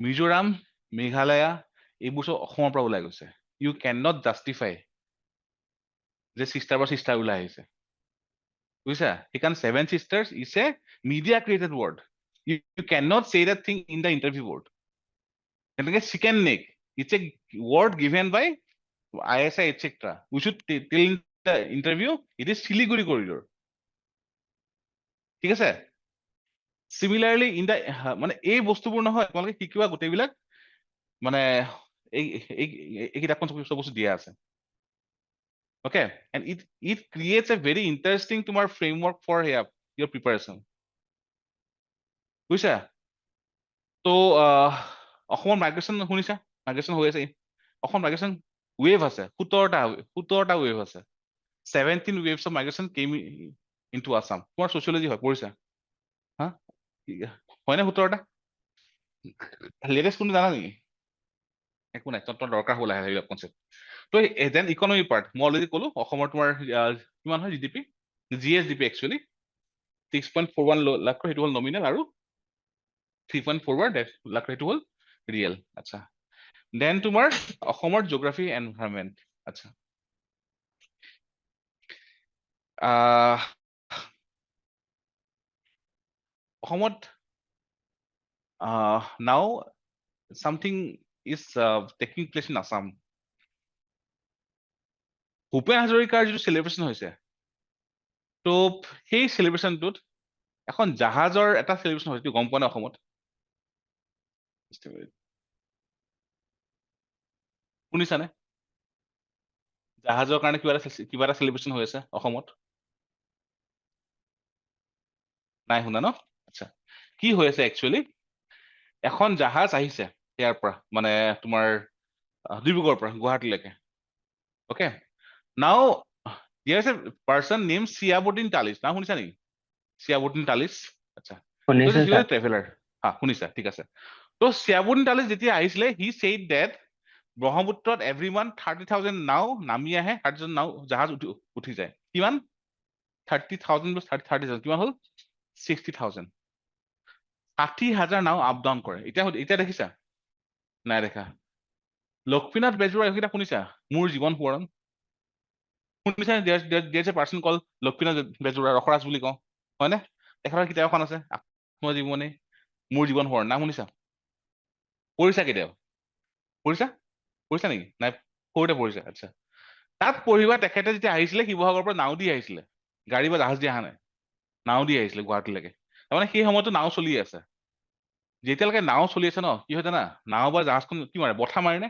মিজোৰাম, মেঘালয়া এইবোৰ চব অসমৰ পৰা ওলাই গৈছে। ইউ কেন নট জাষ্টিফাই যে চিষ্টাৰ ওলাই আহিছে, বুজিছা। সেইকাৰণে seven sisters is a media created word, you can not say that thing in the interview word. তেনেকে chicken neck, it's a word given by ISI etc. We should tell in the interview it is Siliguri corridor, ঠিক আছে। সিমিলাৰলি in the মানে এই বস্তুবোৰ নহয়, তোমালোকে শিকিবা গোটেইবিলাক মানে এই কিতাপখন চব বস্তু দিয়া আছে, okay. And it creates A very interesting তোমাৰ ফ্ৰেমৱৰ্ক ফৰ ইয়ৰ প্ৰিপাৰেশ্যন, বুজিছা। তো অসমৰ মাইগ্ৰেশ্যন শুনিছা মাইগ্ৰেশ্যন হৈ আছে অসম মাইগ্ৰেশ্যন ৱেভ আছে 17টা ৱেভ আছে 17 waves of migration came into Assam তোমাৰ sociology হয় পঢ়িছা হা হয় না 17টা লেটেষ্ট কোনটো জানা নেকি একো নাই তোমাৰ দৰকাৰ হ'ব লাহে লাহে কনচেপ্ট তো দেন ইকনমি পাৰ্ট মই অলৰেডি ক'লো অসমৰ তোমাৰ কিমান হয় জিডিপি জিএছডিপি একচুৱেলি 6.41 লাখ সেইটো হ'ল নমিনেল আৰু 3.41 লাখ সেইটো হ'ল ৰিয়েল আচ্ছা দেন তোমাৰ অসমৰ জিঅ'গ্ৰাফি এনভাইৰনমেণ্ট আচ্ছা অসমত now something is taking place in Assam Bhupen হাজৰিকাৰ যিটো চেলিব্ৰেশ্যন হৈছে তো সেই চেলিব্ৰেশ্যনটোত এখন জাহাজৰ এটা চেলিব্ৰেশ্যন হৈছে গম পোৱা নাই অসমত শুনিছানে জাহাজৰ কাৰণে কিবা এটা চেলিব্ৰেশ্যন হৈ আছে অসমত নাই শুনা ন আচ্ছা কি হৈ আছে একচুৱেলি এখন জাহাজ আহিছে ইয়াৰ পৰা মানে তোমাৰ ডিব্ৰুগড়ৰ পৰা গুৱাহাটীলৈকে অকে নাও there is a person named Siabuddin Talis নাম শুনিছা নেকি Siabuddin Talis আচ্ছা শুনিছো he was sir a traveler হা শুনিছা ঠিক আছে তো Siabuddin Talis যেতিয়া আহিছিলে he said that ব্ৰহ্মপুত্ৰত everyone 30,000 নাও নামি আহে 30,000 নাও জাহাজ উঠি যায় কিমান 30,000 plus 30,000 কিমান হ'ল 60,000 60,000 নাও আপ ডাউন কৰে এতিয়া দেখিছা নাই দেখা লক্ষ্মীনাথ বেজবৰুৱা এইকেইটা শুনিছা মোৰ জীৱন সোঁৱৰণ শুনিছা there's a person called Lakshminath Bezbaroa ৰসৰাজ বুলি কওঁ হয়নে তেখেতৰ কিতাপ এখন আছে আত্মজীৱনী মোৰ জীৱন সোঁৱৰণ নাম শুনিছা পঢ়িছা কেতিয়াও পঢ়িছা নেকি নাই সৰুতে পঢ়িছা আচ্ছা তাত পঢ়িবা তেখেতে যেতিয়া আহিছিলে শিৱসাগৰৰ পৰা নাও দি আহিছিলে গাড়ী বা জাহাজ দি অহা নাই নাও দি আহিছিলে গুৱাহাটীলৈকে তাৰমানে সেই সময়তো নাও চলি আছে যেতিয়ালৈকে নাও চলি আছে ন কি হয় জানা নাও বা জাহাজখন কি মাৰে বঠা মাৰে নে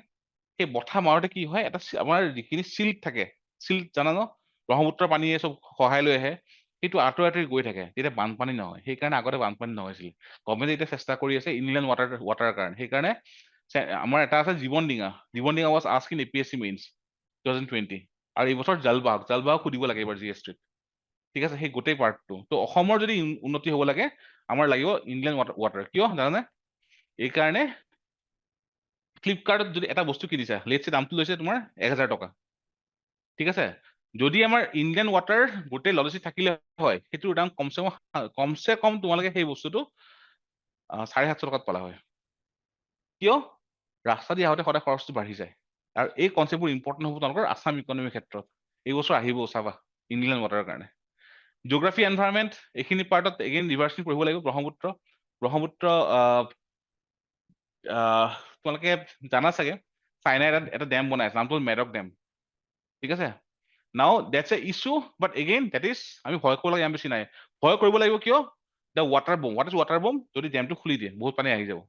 সেই বঠা মাৰোতে কি হয় এটা আমাৰ যিখিনি চিল্ট থাকে চিল্ট জানা ন ব্ৰহ্মপুত্ৰৰ পানীয়ে চব সহায় লৈ আহে সেইটো আঁতৰি গৈ থাকে তেতিয়া বানপানী নহয় সেইকাৰণে আগতে বানপানী নহৈছিল গভৰ্ণমেণ্টে এতিয়া চেষ্টা কৰি আছে ইনলেণ্ড ৱাটাৰৰ কাৰণে সেইকাৰণে আমাৰ এটা আছে Jibon Dinga was asked in APSC mains 2020 আৰু এই বছৰ জালবাগ সুধিব লাগে এইবাৰ GS3 ঠিক আছে সেই গোটেই পাৰ্টটো তো অসমৰ যদি উন্নতি হ'ব লাগে আমাৰ লাগিব ইনলেণ্ড ৱাটাৰ কিয় জানানে এইকাৰণে ফ্লিপকাৰ্টত যদি এটা বস্তু কিনিছা লেটছে দামটো লৈছে তোমাৰ 1,000 টকা ঠিক আছে যদি আমাৰ ইণ্ডিয়ান ৱাটাৰ গোটেই লজিষ্টিক থাকিলে হয় সেইটোৰ দাম কমচে কম তোমালোকে সেই বস্তুটো 750 টকাত পালা হয় কিয় ৰাস্তা দি আহোঁতে সদায় খৰচটো বাঢ়ি যায় আৰু এই কনচেপ্টবোৰ ইম্পৰ্টেণ্ট হ'ব তোমালোকৰ আছাম ইকনমিৰ ক্ষেত্ৰত এই বছৰ আহিব চাবা ইণ্ডিয়ান ৱাটাৰৰ কাৰণে জিঅ'গ্ৰাফি এনভাইৰনমেণ্ট এইখিনি পাৰ্টত এগেইন ৰিভাৰ্চিং পঢ়িব লাগিব ব্ৰহ্মপুত্ৰ তোমালোকে জানা চাগে চাইনাই এটা ডেম বনাই আছে নামটো মেৰক ডেম ঠিক আছে now that's a issue but again that is আমি ভয় কৰিব লাগে বেছি নাই ভয় কৰিব লাগিব কিয় দ্য ৱাটাৰ বম হোৱাট ইজ ৱাটাৰ বম যদি ডেমটো খুলি দিয়ে বহুত পানী আহি যাব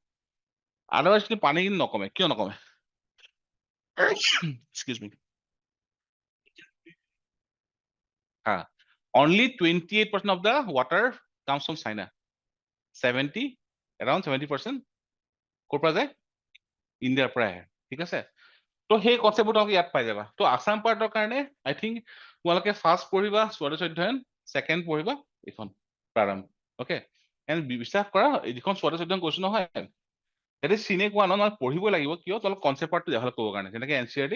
আদাৰৱাইজ কিন্তু পানী কিন্তু নকমে কিয় নকমে এক্সকিউজ মি হা only 28% of the water comes from China 70% ক'ৰ পৰা যায় ইণ্ডিয়াৰ পৰা আহে ঠিক আছে তো সেই কনচেপ্টবোৰ তোমালোকে ইয়াত পাই যাবা তো আছাম পাৰ্টৰ কাৰণে আই থিংক তোমালোকে ফাৰ্ষ্ট পঢ়িবা স্বদেশ অধ্যয়ন ছেকেণ্ড পঢ়িবা এইখন প্ৰাৰম্ভ অ'কে এণ্ড বিশ্বাস কৰা যিখন স্বদেশ অধ্যয়ন কৈছো নহয় সেইটো চিনে কোৱা নহয় পঢ়িবই লাগিব কিয় তোমালোক কনচেপ্ট পাৰ্টটো ডেভেলপ কৰিবৰ কাৰণে যেনেকে NCERT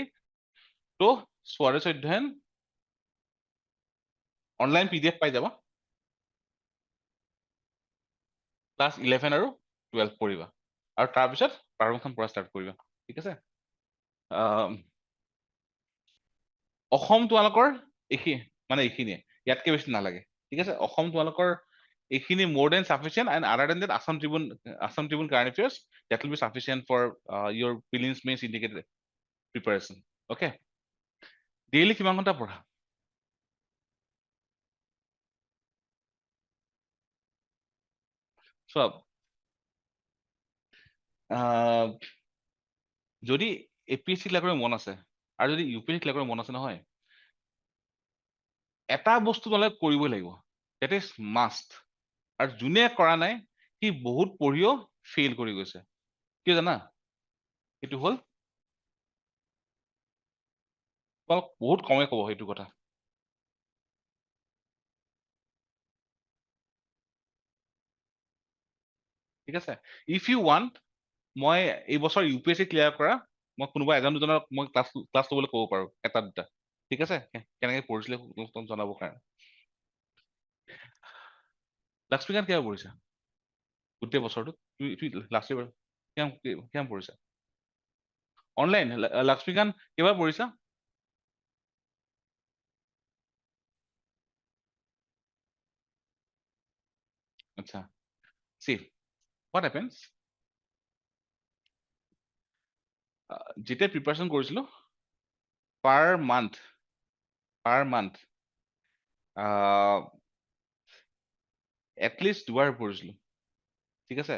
তো স্বদেশ অধ্যয়ন অনলাইন PDF পাই যাবা ক্লাছ 11 আৰু 12 পঢ়িবা আৰু তাৰপিছত প্ৰাৰম্ভখন পঢ়া ষ্টাৰ্ট কৰিবা ঠিক আছে অসম তোমালোকৰ এইখিনিয়ে ইয়াতকে বেছি নালাগে ঠিক আছে অসম তোমালোকৰ এইখিনি more than sufficient and other than that Assam Tribune current affairs that will be sufficient for your prelims mains indicated preparation okay daily কিমান ঘন্টা পঢ়া সব যদি APSC ক্লাকৰ মন আছে আৰু যদি UPSC ক্লাকৰ মন আছে নহয় এটা বস্তু তোমালোকে কৰিবই লাগিব that is must আৰু যোনে কৰা নাই সি বহুত পঢ়িও ফেইল কৰি গৈছে কিয় জানা এইটো হ'ল বহুত কমে ক'ব সেইটো কথা ঠিক আছে ইফ ইউ ৱান্ট মই এই বছৰ UPSC ক্লিয়াৰ কৰা মই কোনোবা এজন দুজনক মই ক্লাছ ল'বলৈ ক'ব পাৰো এটা দুটা ঠিক আছে কেনেকে পঢ়িছিলে জনাবৰ কাৰণে লক্ষ্মীকান্ত কিয় পঢ়িছা গোটেই বছৰটো লাষ্ট ইয়েৰ কিমান পঢ়িছা অনলাইন লক্ষ্মীকান্ত কেইবাৰ পঢ়িছা আচ্ছা see what happens যেতিয়া প্ৰিপাৰেচন কৰিছিলো পাৰ মান্থ এটলিষ্ট দুবাৰ পঢ়িছিলো ঠিক আছে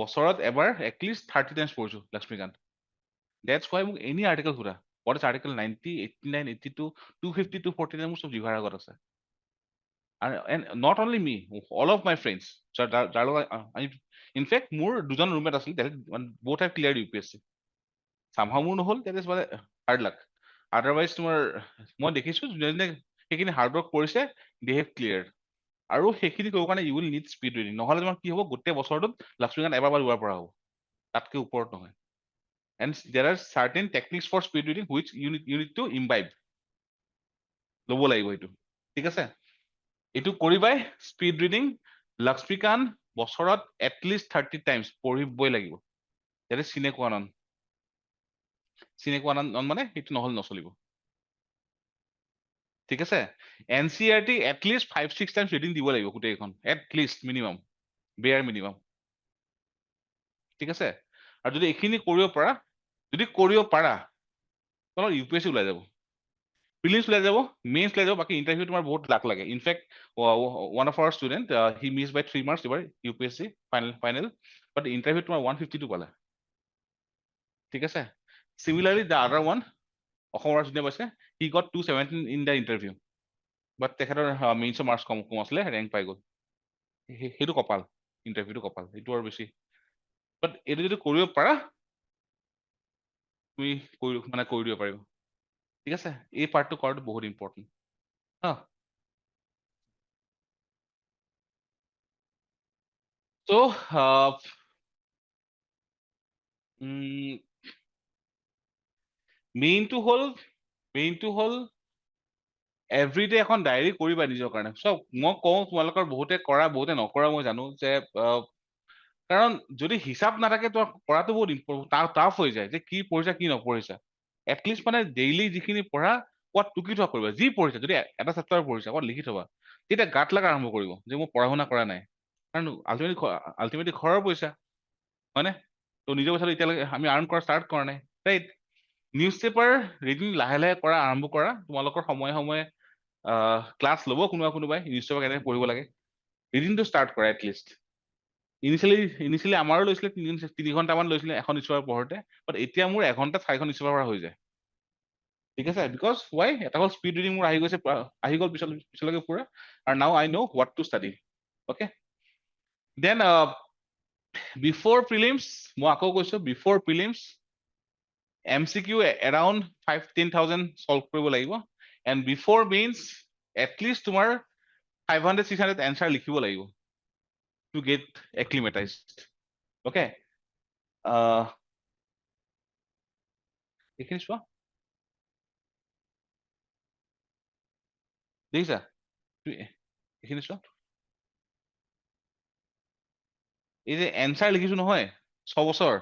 বছৰত এবাৰ এটলিষ্ট 30 টাইমছ পঢ়িছো লক্ষ্মীকান্ত that's why মোক এনি আৰ্টিকেল সুধা what is article 90 89 82 250 249 মোৰ চব জিভাৰ আগত আছে and not only me all of my friends যাৰ লগত ইনফেক্ট মোৰ দুজন ৰুমমেট আছিল both have cleared UPSC somehow মোৰ নহ'ল that is মানে hard luck otherwise তোমাৰ মই দেখিছো যোনে সেইখিনি হাৰ্ড ৱৰ্ক কৰিছে they have cleared আৰু সেইখিনি কৰিব কাৰণে you will need speed reading নহ'লে তোমাৰ কি হ'ব গোটেই বছৰটোত লক্ষ্মীকান্ত এবাৰ বা দুবাৰ পঢ়া হ'ব তাতকে ওপৰত নহয় and there are certain techniques for speed reading which you need to imbibe ল'ব লাগিব এইটো ঠিক আছে এইটো কৰিবাই স্পীড ৰিডিং লক্ষ্মীকান্ত বছৰত এটলিষ্ট 30 টাইমছ পঢ়িবই লাগিব যাতে চিনে কোৱা নন মানে সেইটো নহ'লে নচলিব ঠিক আছে NCERT এটলিষ্ট 5-6 টাইমছ ৰিডিং দিব লাগিব গোটেইখন এটলিষ্ট মিনিমাম বেয়াৰ মিনিমাম ঠিক আছে আৰু যদি এইখিনি কৰিব পাৰা তোমাৰ UPSC ওলাই যাব প্ৰিলিমছ ওলাই যাব মেইনছ ওলাই যাব বাকি ইণ্টাৰভিউ তোমাৰ বহুত লাক লাগে in fact one of our student he missed by 3 marks এবাৰ UPSC final but ইণ্টাৰভিউ তোমাৰ 152 পালে ঠিক আছে similarly the other one অসমৰ যোনে পাইছে he got 217 in the interview but তেখেতৰ মেইনছৰ মাৰ্কছ কম আছিলে ৰেংক পাই গ'ল সেইটো কপাল ইণ্টাৰভিউটো কপাল এইটো আৰু বেছি বাট এইটো যদি কৰিব পাৰা তুমি কৰি দিব পাৰিবা ঠিক আছে এই পাৰ্টটো কৰাটো বহুত ইম্পৰ্টেণ্ট so মেইনটো হ'ল এভৰিডে এখন ডায়েৰী কৰিবা নিজৰ কাৰণে চব মই কওঁ তোমালোকৰ বহুতে কৰা বহুতে নকৰা মই জানো যে কাৰণ যদি হিচাপ নাথাকে তোমাৰ কৰাটো বহুত টাফ হৈ যায় যে কি পঢ়িছা কি নপঢ়িছা এটলিষ্ট মানে ডেইলি যিখিনি পঢ়া ক'ত টুকি থোৱা কৰিবা যি পঢ়িছা যদি এটা চেপ্টাৰ পঢ়িছা ক'ত লিখি থবা তেতিয়া গাত লগা আৰম্ভ কৰিব যে মই পঢ়া শুনা কৰা নাই কাৰণ আল্টিমেটলি ঘৰৰ পইচা হয়নে ত' নিজৰ পইচাটো এতিয়ালৈকে আমি আৰ্ণ কৰা ষ্টাৰ্ট কৰা নাই ৰাইট নিউজ পেপাৰ ৰিডিং লাহে লাহে কৰা আৰম্ভ কৰা তোমালোকৰ সময়ে সময়ে ক্লাছ ল'ব কোনোবাই নিউজ পেপাৰ কেনেকৈ পঢ়িব লাগে ৰিডিংটো ষ্টাৰ্ট কৰা এটলিষ্ট ইনিচিয়েলি আমাৰো লৈছিলে 3 ঘণ্টামান লৈছিলে এখন নিউজ পেপাৰ পঢ়োতে বাট এতিয়া মোৰ এঘণ্টাত 4খন নিউজ পেপাৰ হৈ যায় ঠিক আছে বিকজ ৱাই এটা হ'ল স্পীড ৰিডিং মোৰ আহি গ'ল পিছলৈকে পুৰা আৰু now I know' what to study okay then before prelims মই আকৌ কৈছো before prelims MCQ around 5-10,000 solve কৰিব লাগিব and before means at least তোমাৰ 500-600 answer লিখিব লাগিব to get acclimatized okay এইখিনি চোৱা দেখিছা এইখিনি চোৱা এই যে এনচাৰ লিখিছো নহয় 6 বছৰ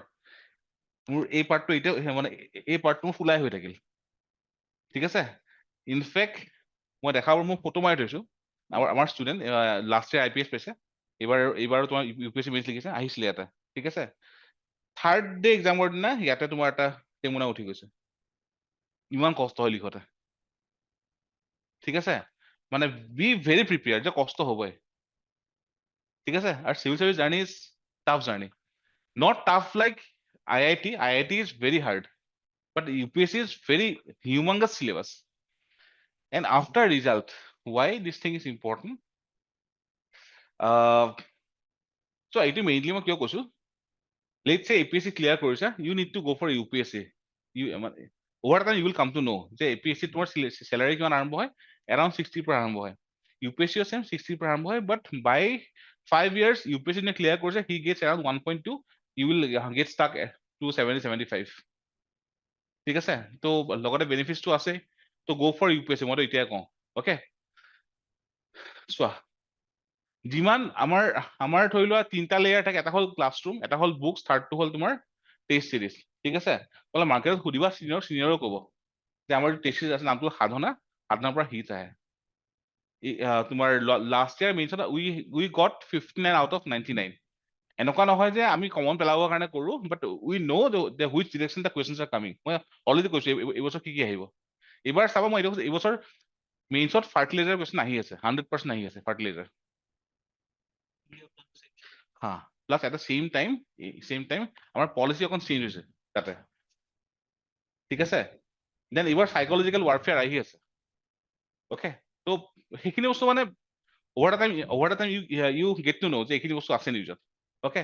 মোৰ এই পাৰ্টটো এতিয়া মানে এই পাৰ্টটো মোৰ ফুলাই হৈ থাকিল ঠিক আছে ইনফেক্ট মই দেখাব মই ফটো মাৰি থৈছো আমাৰ ষ্টুডেণ্ট লাষ্ট ইয়াৰ IPS পাইছে এইবাৰ তোমাৰ UPSC মেইনছ লিখিছে আহিছিলে ইয়াতে ঠিক আছে থাৰ্ড ডে এক্সামৰ দিনা ইয়াতে তোমাৰ এটা টেমুনা উঠি গৈছে ইমান কষ্ট হয় লিখোতে ঠিক আছে মানে বি ভেৰি প্ৰিপেয়াৰ যে কষ্ট হ'বই ঠিক আছে আৰু civil service journey is tough journey not tough like IIT is very hard but UPSC is very humongous syllabus and after result why this thing is important so এইটো mainly মই কিয় কৈছো let's say APSC clear কৰিছা, you need to go for UPSC. You over time you will come to know যে APSC তোমাৰ salary কিমান আৰম্ভ হয়, around 60 পৰা আৰম্ভ হয়. UPSC ও same 60 পৰা আৰম্ভ হয়, but by 5 years UPSC নে clear কৰিছে, he gets around 1.2, you will get stuck at 270-75. ঠিক আছে, তো লগতে বেনিফিটস তো আছে, তো go for UPSC মই তো এতিয়া কওঁ, ওকে। চোৱা, যিমান আমাৰ ধৰি লোৱা 3টা লেয়াৰ থাকে, এটা হ'ল ক্লাছৰুম, এটা হ'ল বুকছ, থাৰ্ডটো হ'ল তোমাৰ টেষ্ট সিৰিজ, ঠিক আছে। ক'লে মাৰ্কেটত সুধিবা চিনিয়ৰো ক'ব যে আমাৰ টেষ্ট সিৰিজ আছে, নামটো সাধনাৰ পৰা হিট আহে। তোমাৰ লাষ্ট ইয়াৰ মেইনছত উই গট 59 out of 99। এনেকুৱা নহয় যে আমি কমন পেলাবৰ কাৰণে কৰো, but we know the which direction the questions are coming. মই অলৰেডি কৈছো এইবছৰ কি আহিব। এইবাৰ চাবা, মই এইবছৰ মেইনছত ফাৰ্টিলাইজাৰ কুৱেশ্যন আহি আছে, 100% আহি আছে ফাৰ্টিলাইজাৰ। হা, plus at the same time আমাৰ পলিচি অকণ চেঞ্জ হৈছে তাতে, ঠিক আছে। দেন এইবাৰ সাইকলজিকেল ৱাৰফেয়াৰ আহি আছে, অ'কে। তো সেইখিনি বস্তু মানে over the time you get to know যে এইখিনি বস্তু আছে নিউজত, অ'কে।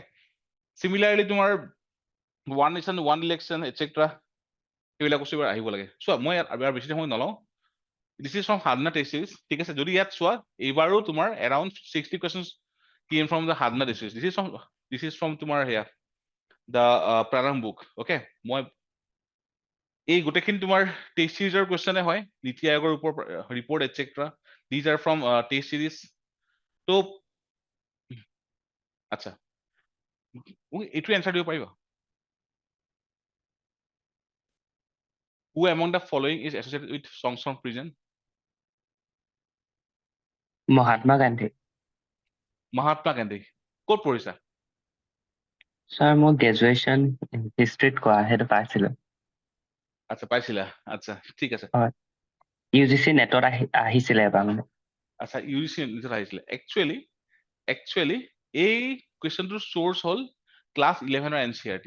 চিমিলাৰলি তোমাৰ one nation one election etcetera সেইবিলাক বস্তু এবাৰ আহিব লাগে। চোৱা, মই ইয়াৰ বেছি সময় নলওঁ, দিছ ইজ ফ্ৰম সাধনা টেষ্ট চিৰিজ, ঠিক আছে। যদি ইয়াত চোৱা, এইবাৰো তোমাৰ around 60 questions came from the Hadna disease. This is from তোমাৰ here the Praram book, okay। মই এই গোটেইখিনি তোমাৰ টেষ্ট সিৰিজৰ কুৱেশ্যনে হয়, নীতি আয়োগৰ report etcetera, these are from test series. তো আচ্ছা, এইটো এনচাৰ দিব পাৰিবা? Who among the following is associated with songs from prison? Mahatma Gandhi. Mahatma Gandhi. ক'ত পঢ়িছা? ছাৰ মই গ্ৰেজুৱেশ্যন হিষ্ট্ৰীত কৰা, সেইটো পাইছিলো। আচ্ছা, পাইছিলা, আচ্ছা, ঠিক আছে। হয়, UGC নেটত আহিছিলে এবাৰ মানে। আচ্ছা, UGC নেটত আহিছিলে। একচুৱেলি এই কুৱেশ্যনটোৰ চ'ৰ্চ হ'ল ক্লাছ 11ৰ NCERT,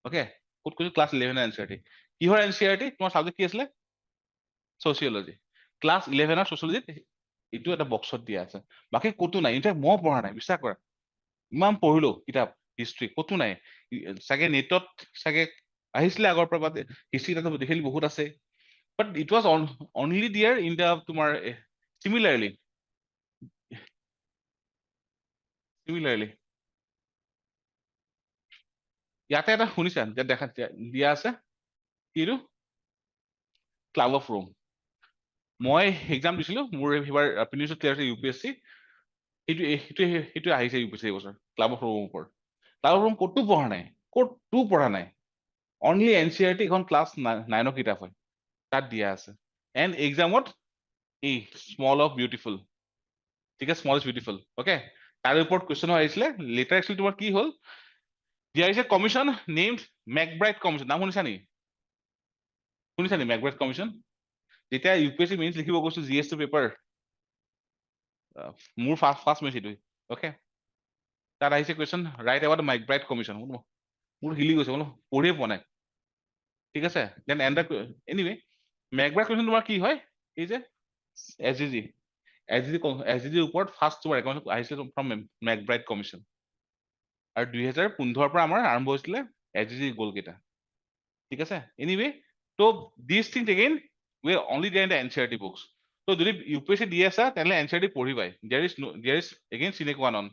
অ'কে। ক'ত কৈছো? ক্লাছ 11ৰ NCERT। কিহৰ NCERT? তোমাৰ চাবজেক্ট কি আছিলে? ছচিয়লজি। ক্লাছ 11ৰ ছচিয়লজিত এইটো এটা বক্সত দিয়া আছে, বাকী ক'তো নাই। ইনফেক্ট মই পঢ়া নাই, বিশ্বাস কৰা। ইমান পঢ়িলো কিতাপ হিষ্ট্ৰী, ক'তো নাই। চাগে নেটত চাগে আহিছিলে আগৰ পৰা, হিষ্ট্ৰী তাতে দেখিলি বহুত আছে, বাট ইট ৱাজ অনলি দিয়াৰ ইন দ্য তোমাৰ চিমিলাৰলি ইয়াতে এটা শুনিছা যে দেখা দিয়া আছে, কিটো ক্লাব অফ ৰোম। মই এক্সাম দিছিলো, মোৰ এইবাৰ প্ৰিলিমছত ক্লিয়াৰ হৈছে UPSC, সেইটো আহিছে UPSC এইবছৰ, ক্লাব অফ ৰোমৰ ওপৰত। ক্লাব অফ ৰোম ক'তো পঢ়া নাই, অনলি NCERT এখন ক্লাছ 9ৰ কিতাপ হয়, তাত দিয়া আছে। এণ্ড এক্সামত এই স্মল অফ বিউটিফুল, ঠিক আছে, স্মল ইজ বিউটিফুল, অ'কে। তাৰ ওপৰত কুৱেশ্যন আহিছিলে। লেটাৰ একচুৱেলি তোমাৰ কি হ'ল, দিয়া হৈছে কমিশ্যন নেমড মেকব্ৰাইট কমিশ্যন। নাম শুনিছা নেকি? মেকব্ৰাইট কমিশ্যন? যেতিয়া UPSC মেইনছ লিখিব গৈছো GS2 পেপাৰ, মোৰ ফাৰ্ষ্ট মেচ এইটো, অ'কে। তাত আহিছে কুৱেশ্যন, ৰাইট এবাউট মেকব্ৰাইট কমিশ্যন। মোৰ হিলি গৈছে, বোলো পঢ়িয়ে পোৱা নাই, ঠিক আছে। দেন এনিৱে মেকব্ৰাইট কমিশ্যন তোমাৰ কি হয়, এই যে SGG ওপৰত ফাৰ্ষ্ট তোমাৰ ৰেকমেণ্ডেশ্যন আহিছিলে ফ্ৰম মেকব্ৰাইট কমিশ্যন। আৰু 2015 পৰা আমাৰ আৰম্ভ হৈছিলে SGG গ'ল কেইটা, ঠিক আছে। এনিৱে, তো this things again we are only there in the NCERT books. তো যদি UPSC দি আছা তেনেহ'লে NCERT পঢ়িবাই, there is again sine qua non,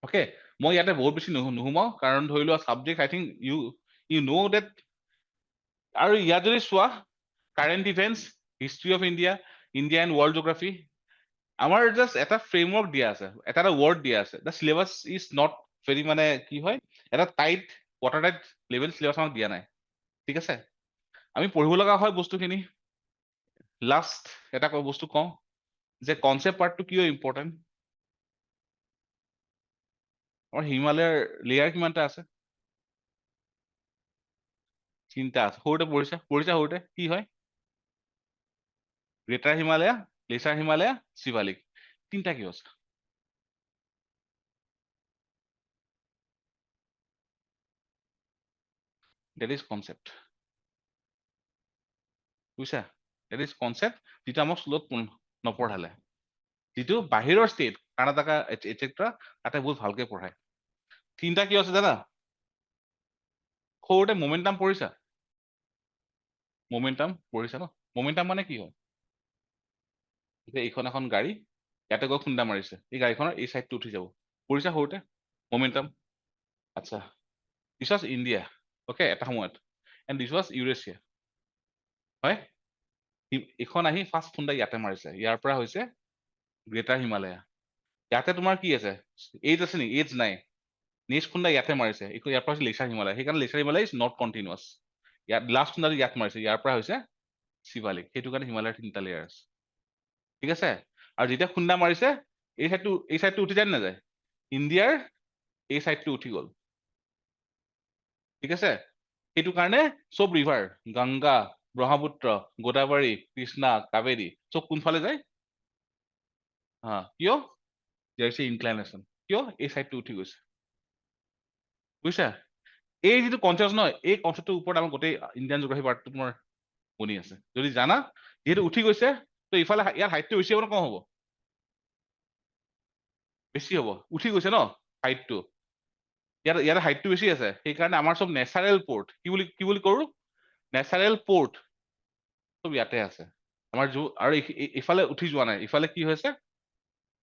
okay. মই ইয়াতে বহুত বেছি নোসোমাও, কাৰণ ধৰি লোৱা subject I think you know' that. আৰু ইয়াত যদি চোৱা current events, history of India and world geography, আমাৰ জাষ্ট এটা ফ্ৰেমৱৰ্ক দিয়া আছে, এটা ৱৰ্ড দিয়া আছে। The syllabus is not very, মানে কি হয়, এটা ৱাটাৰ টাইট লেভেল চিলেবাছ আমাক দিয়া নাই, ঠিক আছে। আমি পঢ়িব লগা হয় বস্তুখিনি। লাষ্ট এটা বস্তু কওঁ যে কনচেপ্ট পাৰ্টটো কিয় ইম্পৰ্টেণ্ট। আমাৰ হিমালয়ৰ লেয়াৰ কিমানটা আছে? 3টা আছে। সৰুতে পঢ়িছা সৰুতে কি হয়? গ্ৰেটাৰ হিমালয়া, লেচাৰ হিমালয়া, শিৱালিক, 3টা কি আছে? That is concept, বুজিছা? That is concept, যিটো আমাক স্কুলত নপঢ়ালে, যিটো বাহিৰৰ ষ্টেট কৰ্ণাটকা এটচেট্ৰা তাতে বহুত ভালকে পঢ়ায়। 3টা কি আছে জানা? সৰুতে মোমেন্টাম পঢ়িছা? মোমেন্টাম পঢ়িছা ন? মোমেন্টাম মানে কি হয়? যে এইখন এখন গাড়ী ইয়াতে গৈ খুন্দা মাৰিছে, এই গাড়ীখনৰ এই চাইডটো উঠি যাব, পঢ়িছা সৰুতে মোমেন্টাম? আচ্ছা, দিছ ৱাজ ইণ্ডিয়া, অ'কে, এটা সময়ত, এণ্ড দিছ ৱাজ ইউৰেছিয়া, হয়? এইখন আহি ফাৰ্ষ্ট খুন্দা ইয়াতে মাৰিছে, ইয়াৰ পৰা হৈছে গ্ৰেটাৰ হিমালয়া। ইয়াতে তোমাৰ কি আছে? এইজ আছে নেকি? এইজ নাই। নেক্সট খুন্দা ইয়াতে মাৰিছে, ইয়াৰ পৰা হৈছে লেচাৰ হিমালয়, সেইকাৰণে lesser Himalaya is not continuous. ইয়াত লাষ্ট খুন্দাটো ইয়াত মাৰিছে, ইয়াৰ পৰা হৈছে শিৱালিক, সেইটো কাৰণে হিমালয়ৰ 3টা লেয়াৰ আছে, ঠিক আছে? আৰু যেতিয়া খুন্দা মাৰিছে এই চাইডটো উঠি যায় নাযায়? ইণ্ডিয়াৰ এই চাইডটো উঠি গ'ল, ঠিক আছে? সেইটো কাৰণে চব ৰিভাৰ, গংগা, ব্ৰহ্মপুত্ৰ, গোদাবৰী, কৃষ্ণা, কাবেৰী, চব কোনফালে যায়? হা, কিয়? there is a inclination, কিয়? এই চাইডটো উঠি গৈছে, বুজিছা? এই যিটো কনচেপ্ট নহয়, এই কনচেপ্টটোৰ ওপৰত আমাৰ গোটেই ইণ্ডিয়ান জিঅ'গ্ৰাফি পাৰ্টটো তোমাৰ বনি আছে। যদি জানা যিহেতু উঠি গৈছে, তো ইফালে ইয়াৰ হাইটটো বেছি হ'ব নে কম হ'ব? বেছি হ'ব, উঠি গৈছে ন হাইটটো, ইয়াতে হাইটটো বেছি আছে, সেইকাৰণে আমাৰ চব নেচাৰেল পৰ্ট, কি বুলি কৰো? নেচাৰেল পৰ্ট চব ইয়াতে আছে আমাৰ, আৰু ইফালে উঠি যোৱা নাই, ইফালে কি হৈছে?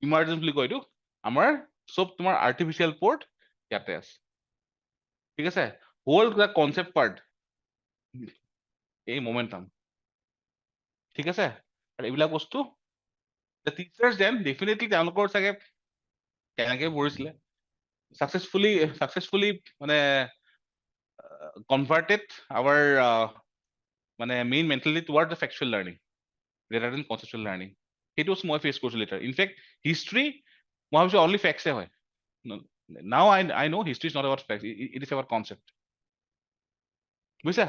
ইমাৰ্জেঞ্চ বুলি কয় এইটো, আমাৰ চব তোমাৰ আৰ্টিফিচিয়েল পৰ্ট ইয়াতে আছে, ঠিক আছে? হোল কনচেপ্ট পাৰ্ট এই মোমেন্টাম, ঠিক আছে? আৰু এইবিলাক বস্তু টিচাৰ্ছ দেন ডেফিনেটলি তেওঁলোকৰ চাগে কেনেকে পঢ়িছিলে, ছাকচেছফুলি মানে কনভাৰ্টেড আৱাৰ মানে main mentality toward the factual learning rather than conceptual learning. সেইটো মই ফেচ কৰিছোঁ লেটাৰ। ইনফেক্ট হিষ্ট্ৰী মই ভাবিছোঁ অনলি ফেক্টছে হয়। Now I know history is not about facts, it is about concept, বুজিছা?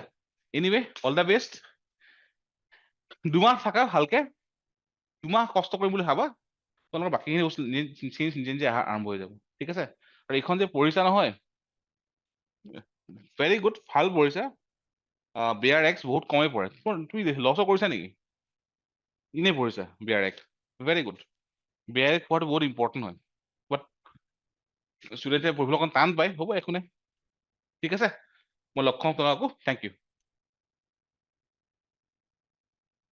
এনিৱে অল দ্য বেষ্ট, 2 মাহ থাকা ভালকে, 2 মাহ কষ্ট কৰিম বুলি ভাবা, তোমালোকৰ বাকীখিনি বস্তু নিজে নিজে আৰম্ভ হৈ যাব, ঠিক আছে? আৰু এইখন যে পঢ়িছা নহয়, ভেৰি গুড, ভাল পঢ়িছা। বিয়াৰ এক্স বহুত কমেই পঢ়ে, তুমি লছো কৰিছা নেকি? এনেই পঢ়িছা বিয়াৰ এক্স, ভেৰি গুড। বিয়াৰ এক্স পঢ়াটো বহুত ইম্পৰ্টেণ্ট হয়, বাট ষ্টুডেণ্টে পঢ়িবলৈ অকণ টান পায়, হ'ব একো নাই, ঠিক আছে? মই লগ পাম তোমাকো, থেংক ইউ।